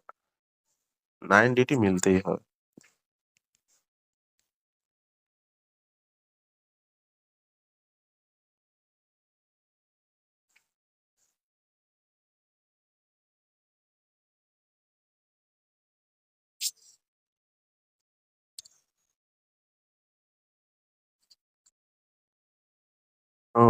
9 মিলতেই হবে। ও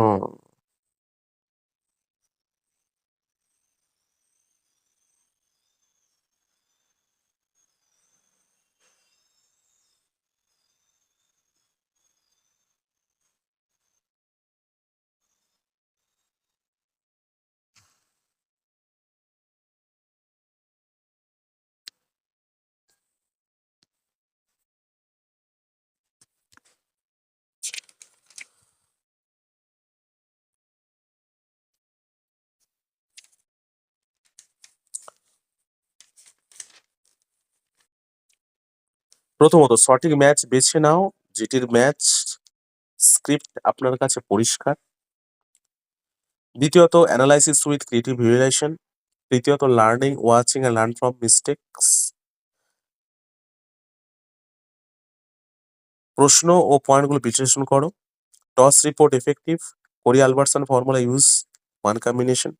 প্রথমত সঠিক ম্যাচ বেছে নাও যেটির ম্যাচ স্ক্রিপ্ট আপনার কাছে পরিষ্কার। দ্বিতীয়ত অ্যানালাইসিস উইথ ক্রিয়েটিভ ভিজুয়ালাইজেশন। তৃতীয়ত learning, watching and learn from mistakes. প্রশ্ন ও পয়েন্টগুলো বিশ্লেষণ করো। Toss report effective. Corey Albertson formula use one combination.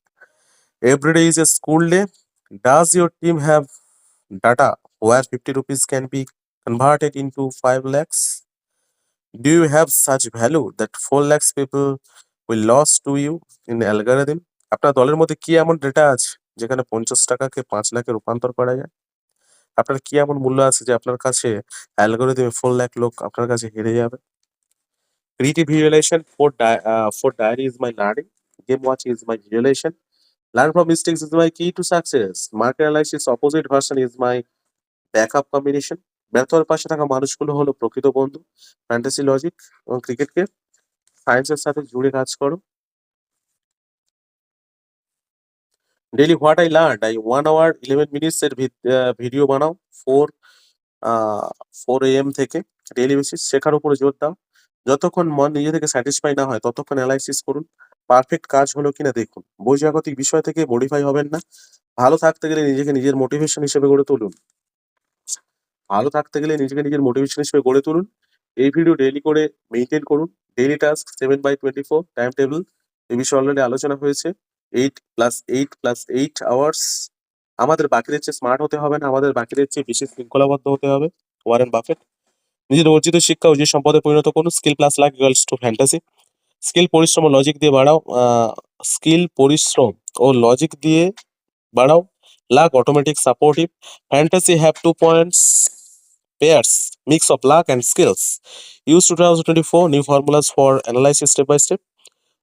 Everyday is a school day. Does your team have data where 50 rupees can be converted into 5 lakhs? Do you have such value that 4 lakhs people will lose to you in the algorithm? আপনার দলের মধ্যে কি এমন data আছে যেখানে 50টাকে 5 লাখে রূপান্তর করা যায়? আপনার কি এমন মূল্য আছে যে আপনার কাছে অ্যালগরিদমে 4 লাখ লোক আপনার কাছে হেরে যাবে? Creative visualization for diary is my learning. Game watch is my visualization. Learn from mistakes is my key to success. Market analysis opposite version is my backup combination. ব্যর্থ হওয়ার পাশে থাকা মানুষগুলো হলো প্রকৃত বন্ধু। ফ্যান্টাসি লজিক এবং ক্রিকেটকে সায়েন্সের সাথে জুড়ে কাজ করো। Daily what I learned, I 1 hour 11 minutes এর ভিডিও বানাও 4 AM থেকে ডেইলি বেসিস। শেখার উপরে জোর দাও। যতক্ষণ মন নিজে থেকে স্যাটিসফাই না হয় ততক্ষণ অ্যানালাইসিস করুন। পারফেক্ট কাজ হলো কিনা দেখুন। বহিঃজাগতিক বিষয় থেকে মডিফাই হবেন না। ভালো থাকতে গেলে নিজেকে নিজের মোটিভেশন হিসেবে গড়ে তুলুন। ভালো থাকতে গেলে নিজেকে নিজের মোটিভেশন হিসেবে গড়ে তুলুন। এই ভিডিও ডেইলি করে মেইনটেইন করুন। ডেইলি টাস্ক 7/24 টাইম টেবিল এই বিষয়ে অলরেডি আলোচনা হয়েছে। 8 + 8 + 8 আওয়ার্স। আমাদের বাকিদের চেয়ে স্মার্ট হতে হবে না, আমাদের বাকিদের চেয়ে বেশি শৃঙ্খলাবদ্ধ হতে হবে। Warren Buffett. নিজের অর্জিত শিক্ষা অর্জিত সম্পদে পরিণত করুন। Skill plus lakh equals to fantasy. Skill পরিশ্রম ও লজিক দিয়ে বাড়াও। স্কিল পরিশ্রম ও লজিক দিয়ে বাড়াও। Lakh automatic supportive. Fantasy have 2 points pairs mix of luck and skills. Use 2024 new formulas for analysis step by step.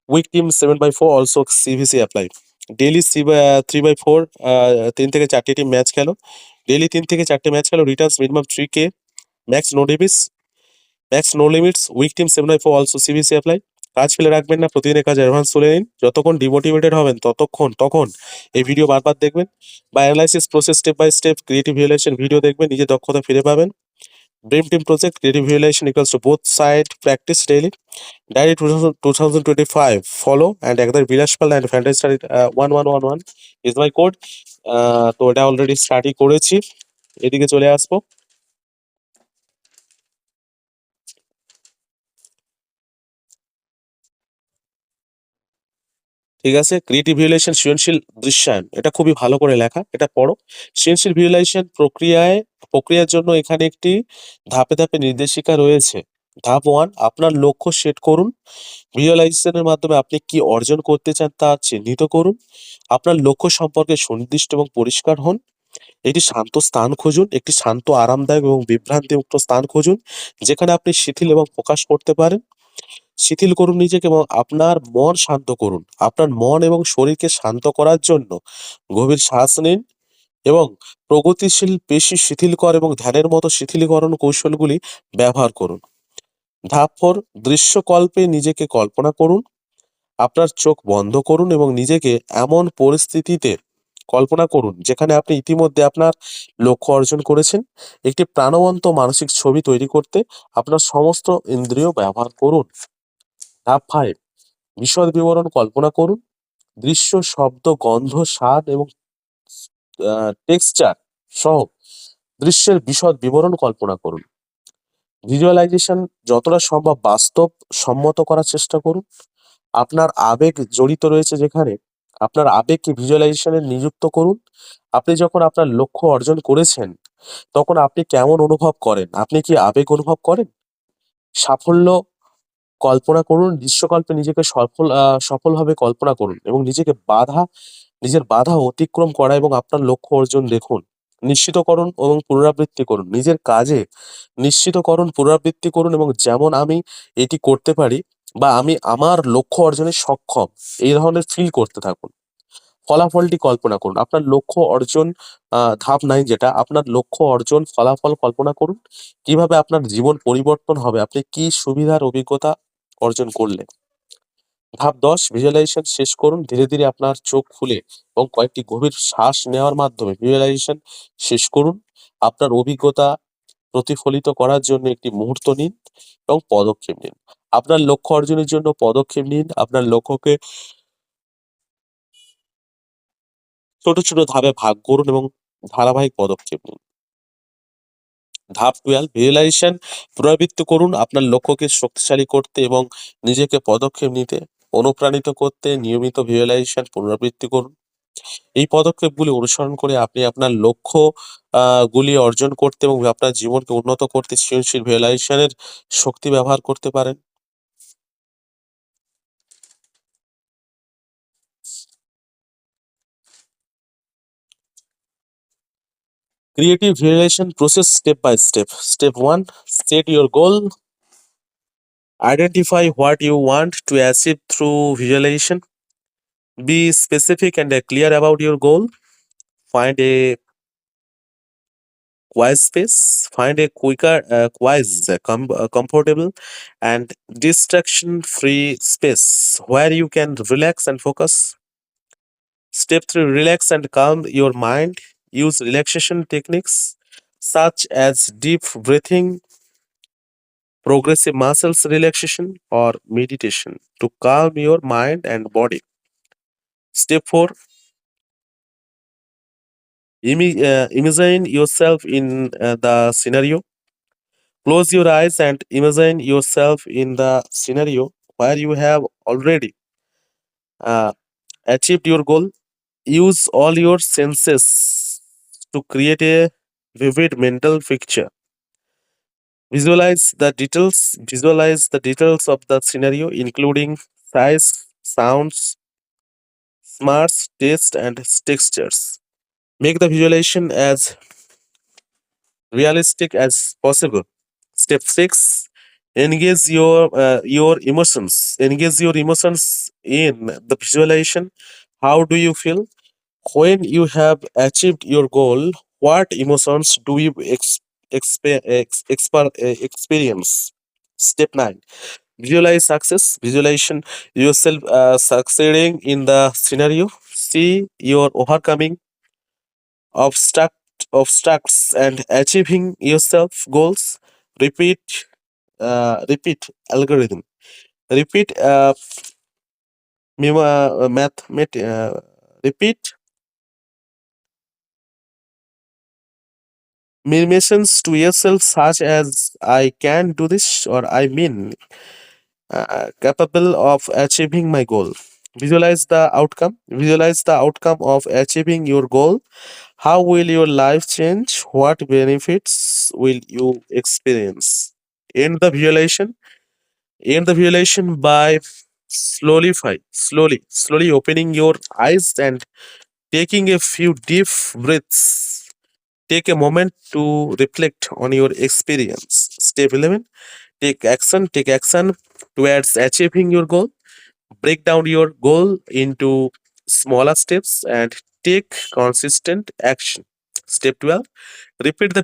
Week team 7/4 also CVC apply. Daily 3/4 3 থেকে 4টি team match খেলো। ডেইলি 3 থেকে 4টে ম্যাচ খেলো। Returns minimum 3K। Max no ডেবিস, max no limits. Weak team 7/4 also CBC apply. কাজ ফেলে রাখবেন না, প্রতিদিনের কাজ অ্যাডভান্স তুলে নিন। যতক্ষণ ডিমোটিভেটেড হবেন তখন এই ভিডিও বারবার দেখবেন বা analysis process step by step creative visualisation video দেখবেন, নিজের দক্ষতা ফিরে পাবেন। Dream team project creative visualisation equals to both side practice daily. Diary 2025 follow and একদম বিলাসপাল and fantasy study 1111 is my code. তো এটা অলরেডি স্টাডি করেছি। এদিকে চলে আসবো। ঠিক আছে, ক্রিয়েটিভ ভিজুয়ালাইজেশন সৃজনশীল দৃশ্যায়ন, এটা খুবই ভালো করে লেখা, এটা পড়ো। সৃজনশীল ভিজুয়ালাইজেশন প্রক্রিয়ার জন্য এখানে একটি ধাপে ধাপে নির্দেশিকা রয়েছে। ধাপ 1, আপনার লক্ষ্য সেট করুন। ভিজুয়ালাইজেশনের মাধ্যমে আপনি কি অর্জন করতে চান তা চিহ্নিত করুন। আপনার লক্ষ্য সম্পর্কে সুনির্দিষ্ট এবং পরিষ্কার হন। একটি শান্ত স্থান খুঁজুন, একটি শান্ত আরামদায়ক এবং বিভ্রান্তিমুক্ত স্থান খুঁজুন যেখানে আপনি শিথিল এবং প্রকাশ করতে পারেন। শিথিল করুন নিজেকে এবং আপনার মন শান্ত করুন। আপনার মন এবং শরীরকে শান্ত করার জন্য গভীর শ্বাস নিন এবং প্রগতিশীল পেশি শিথিল কর এবং ধ্যানের মতো শিথিলীকরণ কৌশলগুলি ব্যবহার করুন। ধাপ 4, দৃশ্যকল্পে নিজেকে কল্পনা করুন। আপনার চোখ বন্ধ করুন এবং নিজেকে এমন পরিস্থিতিতে কল্পনা করুন যেখানে আপনি ইতিমধ্যে আপনার লক্ষ্য অর্জন করেছেন। একটি প্রাণবন্ত মানসিক ছবি তৈরি করতে আপনার সমস্ত ইন্দ্রিয় ব্যবহার করুন। ধাপ 5, বিশদ বিবরণ কল্পনা করুন। দৃশ্য, শব্দ, গন্ধ, স্বাদ এবং টেক্সচার সহ দৃশ্যের বিশদ বিবরণ কল্পনা করুন। ভিজুয়ালাইজেশন যতটা সম্ভব বাস্তব সম্মত করার চেষ্টা করুন। আপনার আবেগ জড়িত রয়েছে যেখানে আপনার আবেগকে ভিজুয়ালাইজেশনে নিযুক্ত করুন। আপনি যখন আপনার লক্ষ্য অর্জন করেছেন তখন আপনি কেমন অনুভব করেন? আপনি কি আবেগ অনুভব করেন? সাফল্য কল্পনা করুন। দৃশ্যকল্পে নিজেকে সফলভাবে কল্পনা করুন এবং নিজের বাধা অতিক্রম করা এবং আপনার লক্ষ্য অর্জন দেখুন। নিশ্চিতকরণ এবং পুনরাবৃত্তি করুন। নিজের কাজে নিশ্চিতকরণ পুনরাবৃত্তি করুন এবং যেমন আমি এটি করতে পারি বা আমি আমার লক্ষ্য অর্জনে সক্ষম, এই ধরনের ফিল করতে থাকুন। ফলাফলটি কল্পনা করুন। আপনার লক্ষ্য অর্জন ধাপ 9 যেটা, আপনার লক্ষ্য অর্জন ফলাফল কল্পনা করুন। কিভাবে আপনার জীবন পরিবর্তন হবে, আপনি কি সুবিধার অভিজ্ঞতা অর্জন করলেন। ধাপ 10, ভিজুয়ালাইজেশন শেষ করুন। ধীরে ধীরে আপনার চোখ খুলে এবং কয়েকটি গভীর শ্বাস নেওয়ার মাধ্যমে ভিজুয়ালাইজেশন শেষ করুন। আপনার অভিজ্ঞতা প্রতিফলিত করার জন্য একটি মুহূর্ত নিন এবং পদক্ষেপ নিন। আপনার লক্ষ্য অর্জনের জন্য পদক্ষেপ নিন। আপনার লক্ষ্যকে ছোট ছোট ধাপে ভাগ করুন এবং ধারাবাহিক পদক্ষেপ নিন। ধাপ 12, ভিজুয়ালাইজেশন পুনরাবৃত্তি করুন। আপনার লক্ষ্যকে শক্তিশালী করতে এবং নিজেকে পদক্ষেপ নিতে অনুপ্রাণিত করতে নিয়মিত ভিজুয়ালাইজেশন পুনরাবৃত্তি করুন। এই পদক্ষেপগুলি অনুসরণ করে আপনি আপনার লক্ষ্য গুলি অর্জন করতে এবং আপনার জীবনকে উন্নত করতে সৃজনশীল ভিজুয়ালাইজেশনের শক্তি ব্যবহার করতে পারেন। Creative visualisation process step by step. Step 1, set your goal. Identify what you want to achieve through visualization. Be specific and clear about your goal. Find a quiet space. Find a comfortable, and distraction-free space where you can relax and focus. Step 3: relax and calm your mind. Use relaxation techniques such as deep breathing, progressive muscles relaxation, or meditation to calm your mind and body. Step 4: imagine yourself in the scenario. Close your eyes and imagine yourself in the scenario where you have already uh, achieved your goal. Use all your senses to create a vivid mental picture. Visualize the details of the scenario, including size, sounds, smarts, taste, and textures. Make the visualization as realistic as possible. Step 6: engage your emotions. Engage your emotions in the visualization. How do you feel when you have achieved your goal? What emotions do you experience? Step 9: visualize success. Visualization yourself succeeding in the scenario. See your overcoming obstacles and achieving yourself goals. Repeat algorithm. Repeat repeat mimications to yourself such as I can do this, or I mean capable of achieving my goal. Visualize the outcome. Visualize the outcome of achieving your goal. How will your life change? What benefits will you experience? End the visualization. End the visualization by slowly opening your eyes and taking a few deep breaths. Take a moment to reflect on your experience. Step 11: take action towards achieving your goal. Break down your goal into smaller steps and take consistent action. Step 12: repeat the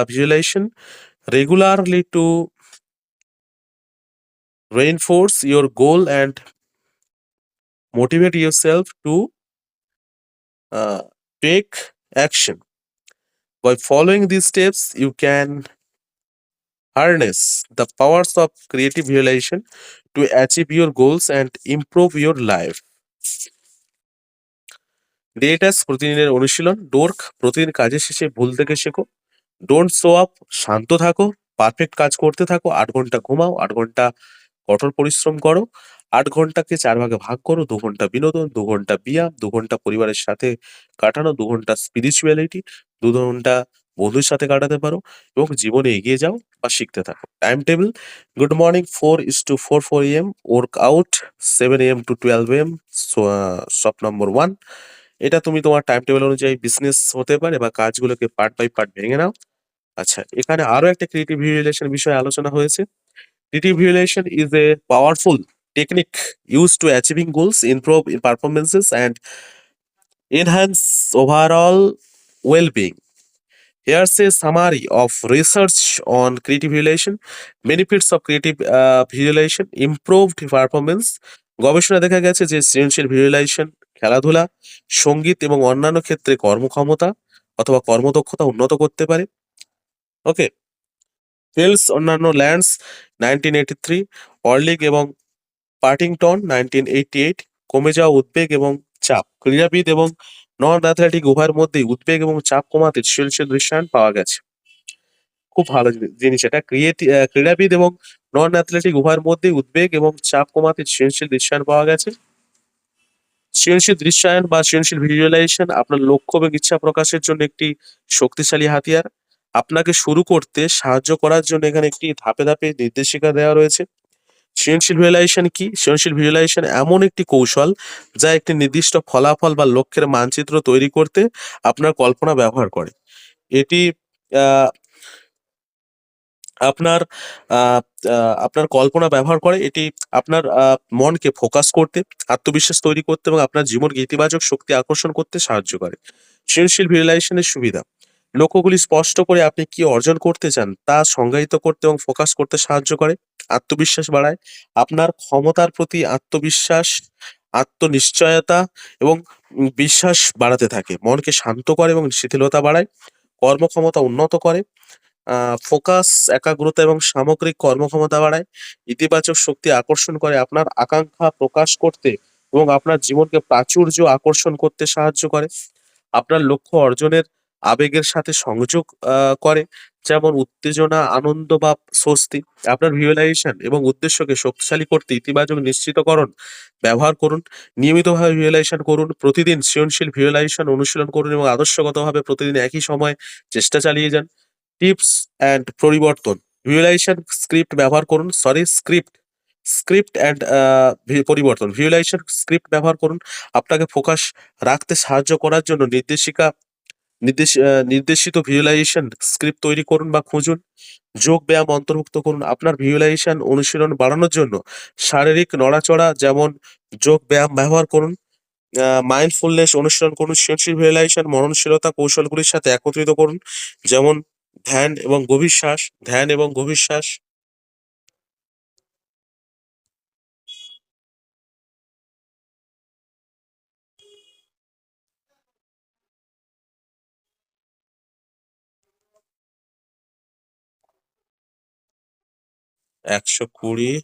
visualization regularly to reinforce your goal and motivate yourself to uh, take action. By following these steps, you can harness the powers of creative visualization to achieve your goals and improve your life. ডেটাস প্রতিদিনের অনুশীলন ডোর্ক প্রতিদিন কাজের শেষে ভুল থেকে শেখো don't show up শান্ত থাকো perfect কাজ করতে থাকো ৮ ঘন্টা ঘুমাও ৮ ঘন্টা কঠোর পরিশ্রম করো ৮ ঘন্টাকে ৪ ভাগে ভাগ করো ২ ঘন্টা বিনোদন ২ ঘন্টা ব্যায়াম ২ ঘন্টা পরিবারের সাথে কাটানো ২ ঘন্টা স্পিরিচুয়ালিটি ২ ঘন্টা বন্ধুর সাথে কাটাতে পারো এবং জীবনে এগিয়ে যাও বা শিখতে থাকো time table good morning 4:4 AM work out 7 AM to 12 AM shop number 1 এটা তুমি তোমার টাইম টেবিল অনুযায়ী বিজনেস হতে পারে বা কাজগুলোকে পার্ট বাই পার্ট ভেঙে নাও আচ্ছা এখানে আরো একটা ক্রিয়েটিভ ভিজুয়ালাইজেশন বিষয়ে আলোচনা হয়েছে creative visualization is a powerful technique used to achieving goals, improve in performances, and enhance overall well-being. Here's a summary of research on creative visualization. Benefits of creative visualization: improved performance. গবেষণা দেখা গেছে যে সৃজনশীল visualisation খেলাধুলা সঙ্গীত এবং অন্যান্য ক্ষেত্রে কর্মক্ষমতা অথবা কর্মদক্ষতা উন্নত করতে পারে ওকে ফিল্ডস অন্যান্য ল্যান্ডস 1983 অর্লিগ এবং পার্টিংটন 1988 কমে যাওয়া উদ্বেগ এবং চাপ ক্রীড়াবিদ এবং নন অ্যাথলেটিক উভয়ের মধ্যেই উদ্বেগ এবং চাপ কমাতে সৃজনশীল দৃশ্যায়ন পাওয়া গেছে খুব ভালো জিনিস এটা ক্রীড়াবিদ এবং নন অ্যাথলেটিক উভয়ের মধ্যেই উদ্বেগ এবং চাপ কমাতে সৃজনশীল দৃশ্যায়ন পাওয়া গেছে সৃজনশীল দৃশ্যায়ন বা সৃজনশীল ভিজুয়ালাইজেশন আপনার লক্ষ্য এবং ইচ্ছা প্রকাশের জন্য একটি শক্তিশালী হাতিয়ার আপনাকে শুরু করতে সাহায্য করার জন্য এখানে একটি ধাপে ধাপে নির্দেশিকা দেওয়া রয়েছে সৃজনশীল ভিজুয়ালাইজেশন কি সৃজনশীল ভিজুয়ালাইজেশন এমন একটি কৌশল যা একটি নির্দিষ্ট ফলাফল বা লক্ষ্যের মানচিত্র তৈরি করতে আপনার কল্পনা ব্যবহার করে এটি আহ, আপনার আহ, আপনার কল্পনা ব্যবহার করে এটি আপনার মনকে ফোকাস করতে আত্মবিশ্বাস তৈরি করতে এবং আপনার জীবনকে ইতিবাচক শক্তি আকর্ষণ করতে সাহায্য করে সৃজনশীল ভিজুয়ালাইজেশনের সুবিধা লক্ষ্যগুলি স্পষ্ট করে আপনি কি অর্জন করতে চান তা সংজ্ঞায়িত করতে এবং ফোকাস করতে সাহায্য করে। আত্মবিশ্বাস বাড়ায়। আপনার ক্ষমতার প্রতি আত্মবিশ্বাস, আত্মনিশ্চয়তা এবং বিশ্বাস বাড়াতে থাকে। মনকে শান্ত করে এবং শিথিলতা বাড়ায়। কর্মক্ষমতা উন্নত করে। ফোকাস, একাগ্রতা এবং সামগ্রিক কর্মক্ষমতা বাড়ায়। ইতিবাচক শক্তি আকর্ষণ করে আপনার আকাঙ্ক্ষা প্রকাশ করতে এবং আপনার জীবনকে প্রাচুর্য আকর্ষণ করতে সাহায্য করে। আপনার লক্ষ্য অর্জনের আবেগের সাথে সংযোগ করে। যেমন উত্তেজনা, আনন্দ বা স্বস্তি। আপনার ভিজুয়ালাইজেশন এবং উদ্দেশ্যকে শক্তিশালী করতে ইতিবাচক নিশ্চিতকরণ ব্যবহার করুন। নিয়মিতভাবে ভিজুয়ালাইজেশন করুন। প্রতিদিন সৃজনশীল ভিজুয়ালাইজেশন অনুশীলন করুন এবং আদর্শগতভাবে প্রতিদিন একই সময়ে চেষ্টা চালিয়ে যান। টিপস অ্যান্ড পরিবর্তন। ভিজুয়ালাইজেশন স্ক্রিপ্ট ব্যবহার করুন। স্ক্রিপ্ট অ্যান্ড পরিবর্তন। ভিজুয়ালাইজেশন স্ক্রিপ্ট ব্যবহার করুন। আপনাকে ফোকাস রাখতে সাহায্য করার জন্য নির্দেশিত ভিজুয়ালাইজেশন স্ক্রিপ্ট তৈরি করুন বা খুঁজুন। যোগ ব্যায়াম অন্তর্ভুক্ত করুন। আপনার ভিজুয়ালাইজেশন অনুশীলন বাড়ানোর জন্য শারীরিক নড়াচড়া যেমন যোগ ব্যায়াম ব্যবহার করুন। মাইন্ডফুলনেস অনুশীলন করুন। সৃজনশীল ভিজুয়ালাইজেশন মননশীলতা কৌশলগুলির সাথে একত্রিত করুন। যেমন ধ্যান এবং গভীর শ্বাস। ১২০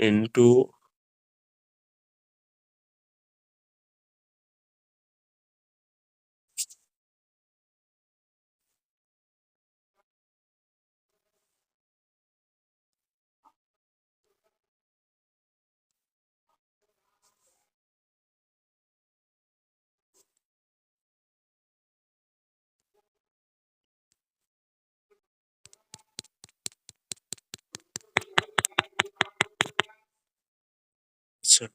ইন্টু আচ্ছা।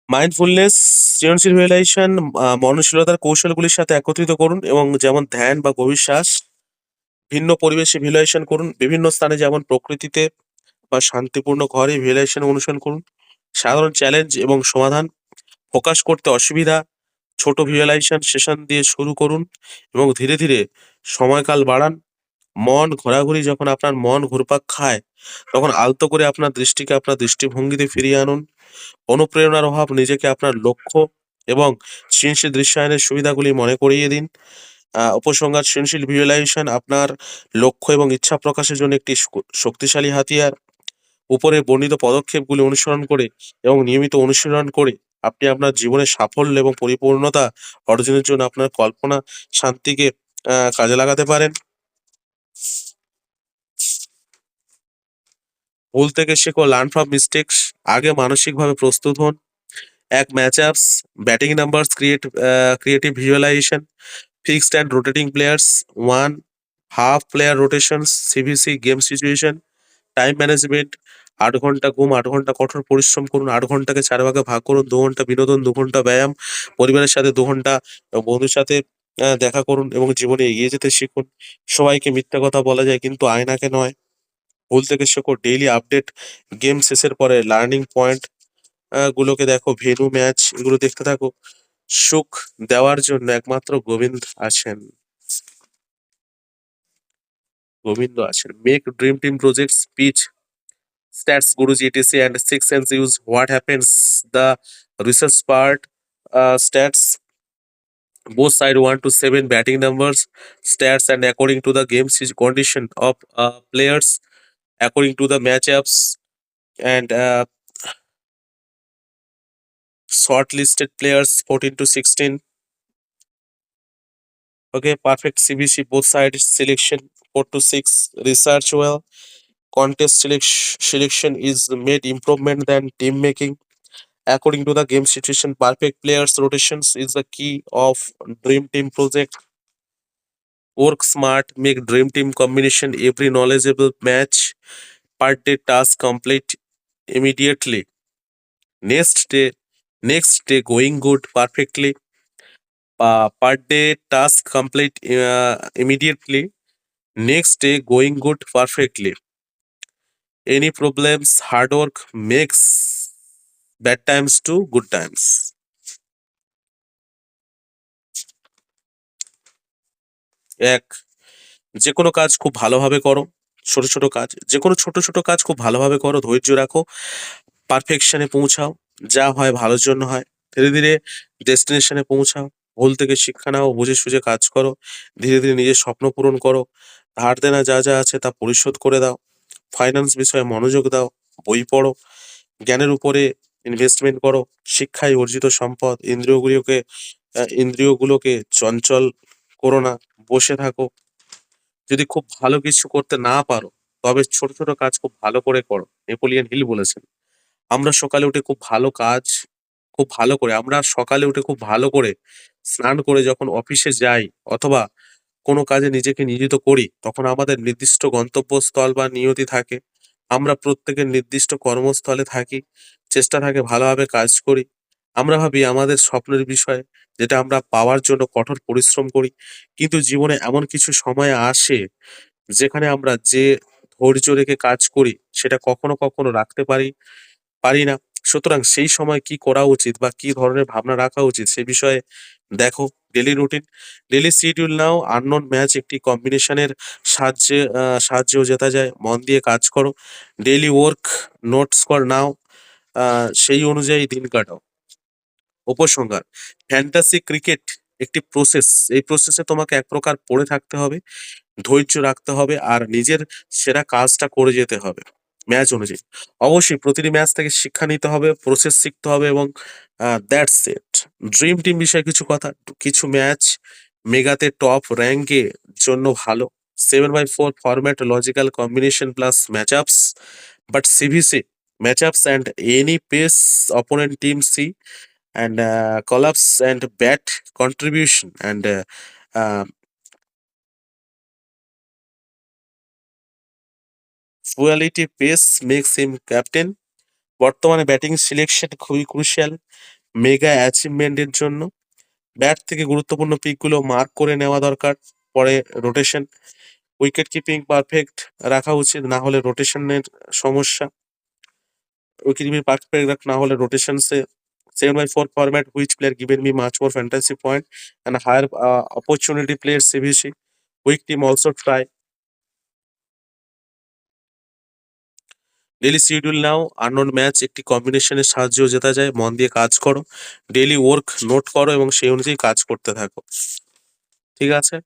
মাইন্ডফুলনেস, সৃজনশীল ভিজুয়ালাইজেশন মননশীলতার কৌশলগুলির সাথে একত্রিত করুন এবং যেমন ধ্যান বা গভীর শ্বাস। ভিন্ন পরিবেশে ভিজুয়ালাইজেশন করুন। বিভিন্ন স্থানে যেমন প্রকৃতিতে বা শান্তিপূর্ণ ঘরে ভিজুয়ালাইজেশন অনুসরণ করুন। সাধারণ চ্যালেঞ্জ এবং সমাধান। ফোকাস করতে অসুবিধা, ছোট ভিজুয়ালাইজেশন সেশন দিয়ে শুরু করুন এবং ধীরে ধীরে সময়কাল বাড়ান। মন ঘোরাঘুরি, যখন আপনার মন ঘুরপাক খায় তখন আলতো করে আপনার দৃষ্টিভঙ্গিতে ফিরিয়ে আনুন। অনুপ্রেরণার অভাব, নিজেকে আপনার লক্ষ্য এবং সৃজনশীল দৃশ্যায়নের সুবিধাগুলি মনে করিয়ে দিন। উপসংহার: সৃজনশীল ভিজুয়ালাইজেশন আপনার লক্ষ্য এবং ইচ্ছা প্রকাশের জন্য একটি শক্তিশালী হাতিয়ার। উপরে বর্ণিত পদক্ষেপগুলি অনুসরণ করে এবং নিয়মিত অনুশীলন করে আপনি আপনার জীবনের সাফল্য এবং পরিপূর্ণতা অর্জনের জন্য আপনার কল্পনা শান্তিকে কাজে লাগাতে পারেন। ভুল থেকে শেখো, লার্ন ফ্রম মিস্টেকস। আগে মানসিকভাবে প্রস্তুত হন। Match ups, batting numbers, creative visualisation, fixed and rotating players, 1 half player rotations, CVC game situation, time management. ৮ ঘন্টা ঘুম, ৮ ঘন্টা কঠোর পরিশ্রম করুন। ৮ ঘন্টাকে 4 ভাগে ভাগ করুন। ২ ঘন্টা বিনোদন, ২ ঘন্টা ব্যায়াম। পরিবারের সাথে ২ ঘন্টা, বন্ধুর সাথে দেখা করুন এবং জীবনে এগিয়ে যেতে শিখুন। সবাইকে মিথ্যা কথা বলা যায় কিন্তু আয়নাকে নয়। ভুল থেকে শেখো, ডেইলি আপডেট। গেম শেষের পরে লার্নিং পয়েন্ট গুলোকে দেখো। ভেন্যু, ম্যাচ এগুলো দেখতে থাকো। সুখ দেওয়ার জন্য একমাত্র গোবিন্দ আছেন। Make dream team projects, pitch stats, Guruji, etc. and Sixth Sense use what happens. The research part, stats, both side 1 to 7 batting numbers, stats, and according to the game condition of players, according to the matchups, and shortlisted players 14 to 16. Okay, perfect CBC, both sides selection 4 to 6. Research well. Contest selection is made improvement than team making. According to the game situation, perfect players rotations is the key of dream team project. Work smart, make dream team combination every knowledgeable match. Per day task complete immediately. Next day, next day going good perfectly. Per day task complete immediately. Next day going good perfectly. Any problems, hard work makes bad times to good times. এক, যে কোনো কাজ খুব ভালোভাবে করো। ছোট, ছোট কাজ। যে কোনো ছোট, ছোট কাজ খুব ভালোভাবে করো, ধৈর্য রাখো, পারফেকশন এ পৌঁছাও। যা হয় ভালোর জন্য হয়। ধীরে, ধীরে ডেস্টিনেশন এ পৌঁছাও। ভুল থেকে শিক্ষা নাও, বুঝে সুঝে কাজ করো। ধীরে, ধীরে নিজের স্বপ্ন পূরণ করো। ধার দেনা যা, যা আছে তা পরিশোধ করে দাও। ফাইন্যান্স বিষয়ে মনোযোগ দাও। বই পড়ো। জ্ঞানের উপরে ইনভেস্টমেন্ট করো। শিক্ষায় অর্জিত সম্পদ। ইন্দ্রিয়গুলোকে চঞ্চল করো না। বসে থাকো। যদি খুব ভালো কিছু করতে না পারো, তবে ছোট, ছোট কাজ খুব ভালো করে করো। নেপোলিয়ন হিল বলেছেন। আমরা সকালে উঠে খুব ভালো কাজ খুব ভালো করে আমরা সকালে উঠে খুব ভালো করে স্নান করে যখন অফিসে যাই অথবা কোনো কাজে নিজেকে নিয়োজিত করি, তখন আমাদের নির্দিষ্ট গন্তব্যস্থল বা নিয়তি থাকে। আমরা প্রত্যেকের নির্দিষ্ট কর্মস্থলে থাকি। চেষ্টা থাকে ভালোভাবে কাজ করি। আমরা ভাবি আমাদের স্বপ্নের বিষয়, যেটা আমরা পাওয়ার জন্য কঠোর পরিশ্রম করি। কিন্তু জীবনে এমন কিছু সময় আসে, যেখানে আমরা যে ধৈর্য রেখে কাজ করি, সেটা কখনো, কখনো রাখতে পারি না। সুতরাং সেই সময় কি করা উচিত বা কি ধরনের ভাবনা রাখা উচিত সে বিষয়ে দেখো। ডেইলি রুটিন, ডেইলি শিডিউল নাও। আননোন ম্যাচ একটি কম্বিনেশনের সাহায্যেও জেতা যায়। মন দিয়ে কাজ করো। ডেইলি ওয়ার্ক নোটস নাও। সেই অনুযায়ী দিন কাটাও। উপসংহার, ফ্যান্টাসি ক্রিকেট একটি প্রসেস। এই প্রসেসে তোমাকে এক প্রকার পড়ে থাকতে হবে, ধৈর্য রাখতে হবে আর নিজের সেরা কাজটা করে যেতে হবে ম্যাচ অনুযায়ী। অবশ্যই প্রতিটি ম্যাচ থেকে শিক্ষা নিতে হবে, প্রসেস শিখতে হবে এবং দ্যাটস ইট। ড্রিম টিম বিষয়ে কিছু কথা। কিছু ম্যাচ মেগাতে টপ র্যাঙ্কে জন্য ভালো। 7x4 format logical combination plus matchups, but CVC matchups and any pace opponent team সি and collapse and bat contribution and uh, ফুয়ালিটি পেস মেক্স হিম ক্যাপ্টেন। বর্তমানে ব্যাটিং সিলেকশন খুবই ক্রুশিয়াল মেগা অ্যাচিভমেন্টের জন্য। Bat থেকে গুরুত্বপূর্ণ পিকগুলো মার্ক করে নেওয়া দরকার। পরে রোটেশন, উইকেট কিপিং পারফেক্ট রাখা উচিত, না হলে রোটেশনের সমস্যা। উইকেট কিপিং পারফেক্ট না হলে রোটেশনসে। 7x4 format, which player given me much more fantasy point and higher opportunity players CVC. Weak team also try. Daily schedule নাও। আননোন ম্যাচ একটি কম্বিনেশনের সাহায্যেও জেতা যায়। মন দিয়ে কাজ করো। ডেইলি ওয়ার্ক নোট করো এবং সেই অনুযায়ী কাজ করতে থাকো। ঠিক আছে?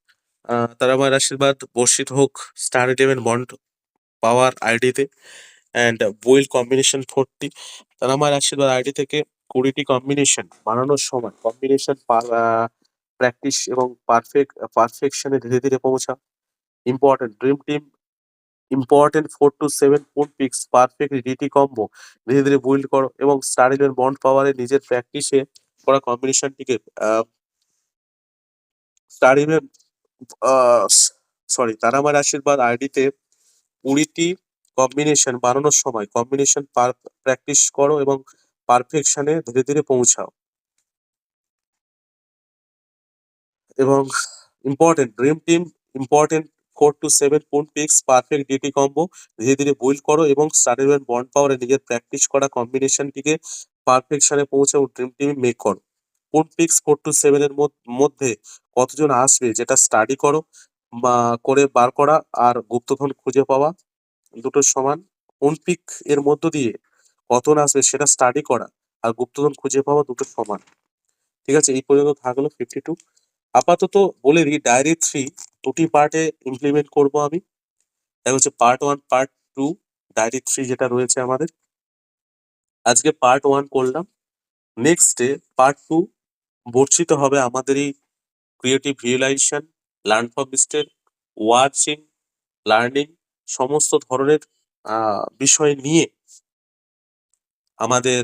তারামায়ের আশীর্বাদ বর্ষিত হোক স্টার 11 বন্ড পাওয়ার আইডিতে অ্যান্ড বুইল্ড কম্বিনেশন 40। তারামায়ের আশীর্বাদ আইডি থেকে 20টি কম্বিনেশন বানানোর সময় কম্বিনেশন প্র্যাকটিস এবং পারফেকশনে ধীরে ধীরে পৌঁছা। Important dream team, important 4 to 7 food picks perfect DT combo ধীরে ধীরে বিল্ড করো এবং স্টার 11 বন্ড পাওয়ারে নিজের প্র্যাকটিসে করা কম্বিনেশনটিকে স্টার 11 তারা আমার আশীর্বাদ আইডিতে 20টি কম্বিনেশন বানানোর সময় কম্বিনেশন প্র্যাকটিস করো এবং পারফেকশনে ধীরে ধীরে পৌঁছাও। এবং important dream team, important 4 to 7 food picks perfect DT combo ধীরে ধীরে বিল্ড করো এবং স্টার 11 বন্ড পাওয়ারে নিজের প্র্যাকটিস করা কম্বিনেশনটিকে পারফেকশনে পৌঁছে ড্রিম টিম মেক করো। কোন পিক্স 4 to 7 এর মধ্যে কতজন আসবে যেটা স্টাডি করো বা করে বার করা আর গুপ্তধন খুঁজে পাওয়া দুটো সমান। কোন পিক এর মধ্য দিয়ে কতজন আসবে সেটা স্টাডি করা আর গুপ্তধন খুঁজে পাওয়া দুটো সমান। ঠিক আছে? এই পর্যন্ত থাকলো 52। আপাতত বলে দিই ডায়েরি 3 দুটি পার্টে ইমপ্লিমেন্ট করব আমি। এক হচ্ছে পার্ট 1, পার্ট 2। ডায়েরি 3 যেটা রয়েছে আমাদের, আজকে পার্ট 1 করলাম। নেক্সট ডে পার্ট 2 বর্ষিত হবে আমাদের এই creative realisation, learn from mistake, watching, learning সমস্ত ধরনের বিষয় নিয়ে আমাদের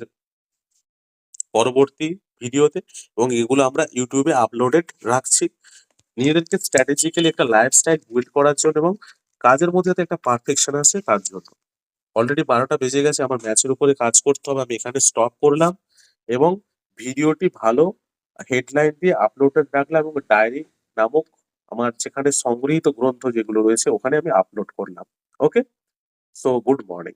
পরবর্তী ভিডিওতে, এবং এগুলো আমরা ইউটিউবে আপলোডেড রাখছি নিজেদেরকে স্ট্র্যাটেজিক্যালি একটা লাইফস্টাইল বিল্ড করার জন্য, এবং কাজের মধ্যে যাতে একটা পারফেকশন আসে তার জন্য। অলরেডি 12টা বেজে গেছে, আমার ম্যাচের উপরে কাজ করতে হবে, আমি এখানে স্টপ করলাম এবং ভিডিওটি ভালো হেডলাইন দিয়ে আপলোডেড রাখলাম, এবং ডায়েরি নামক আমার যেখানে সংগৃহীত গ্রন্থ যেগুলো রয়েছে ওখানে আমি আপলোড করলাম। ওকে, সো গুড মর্নিং।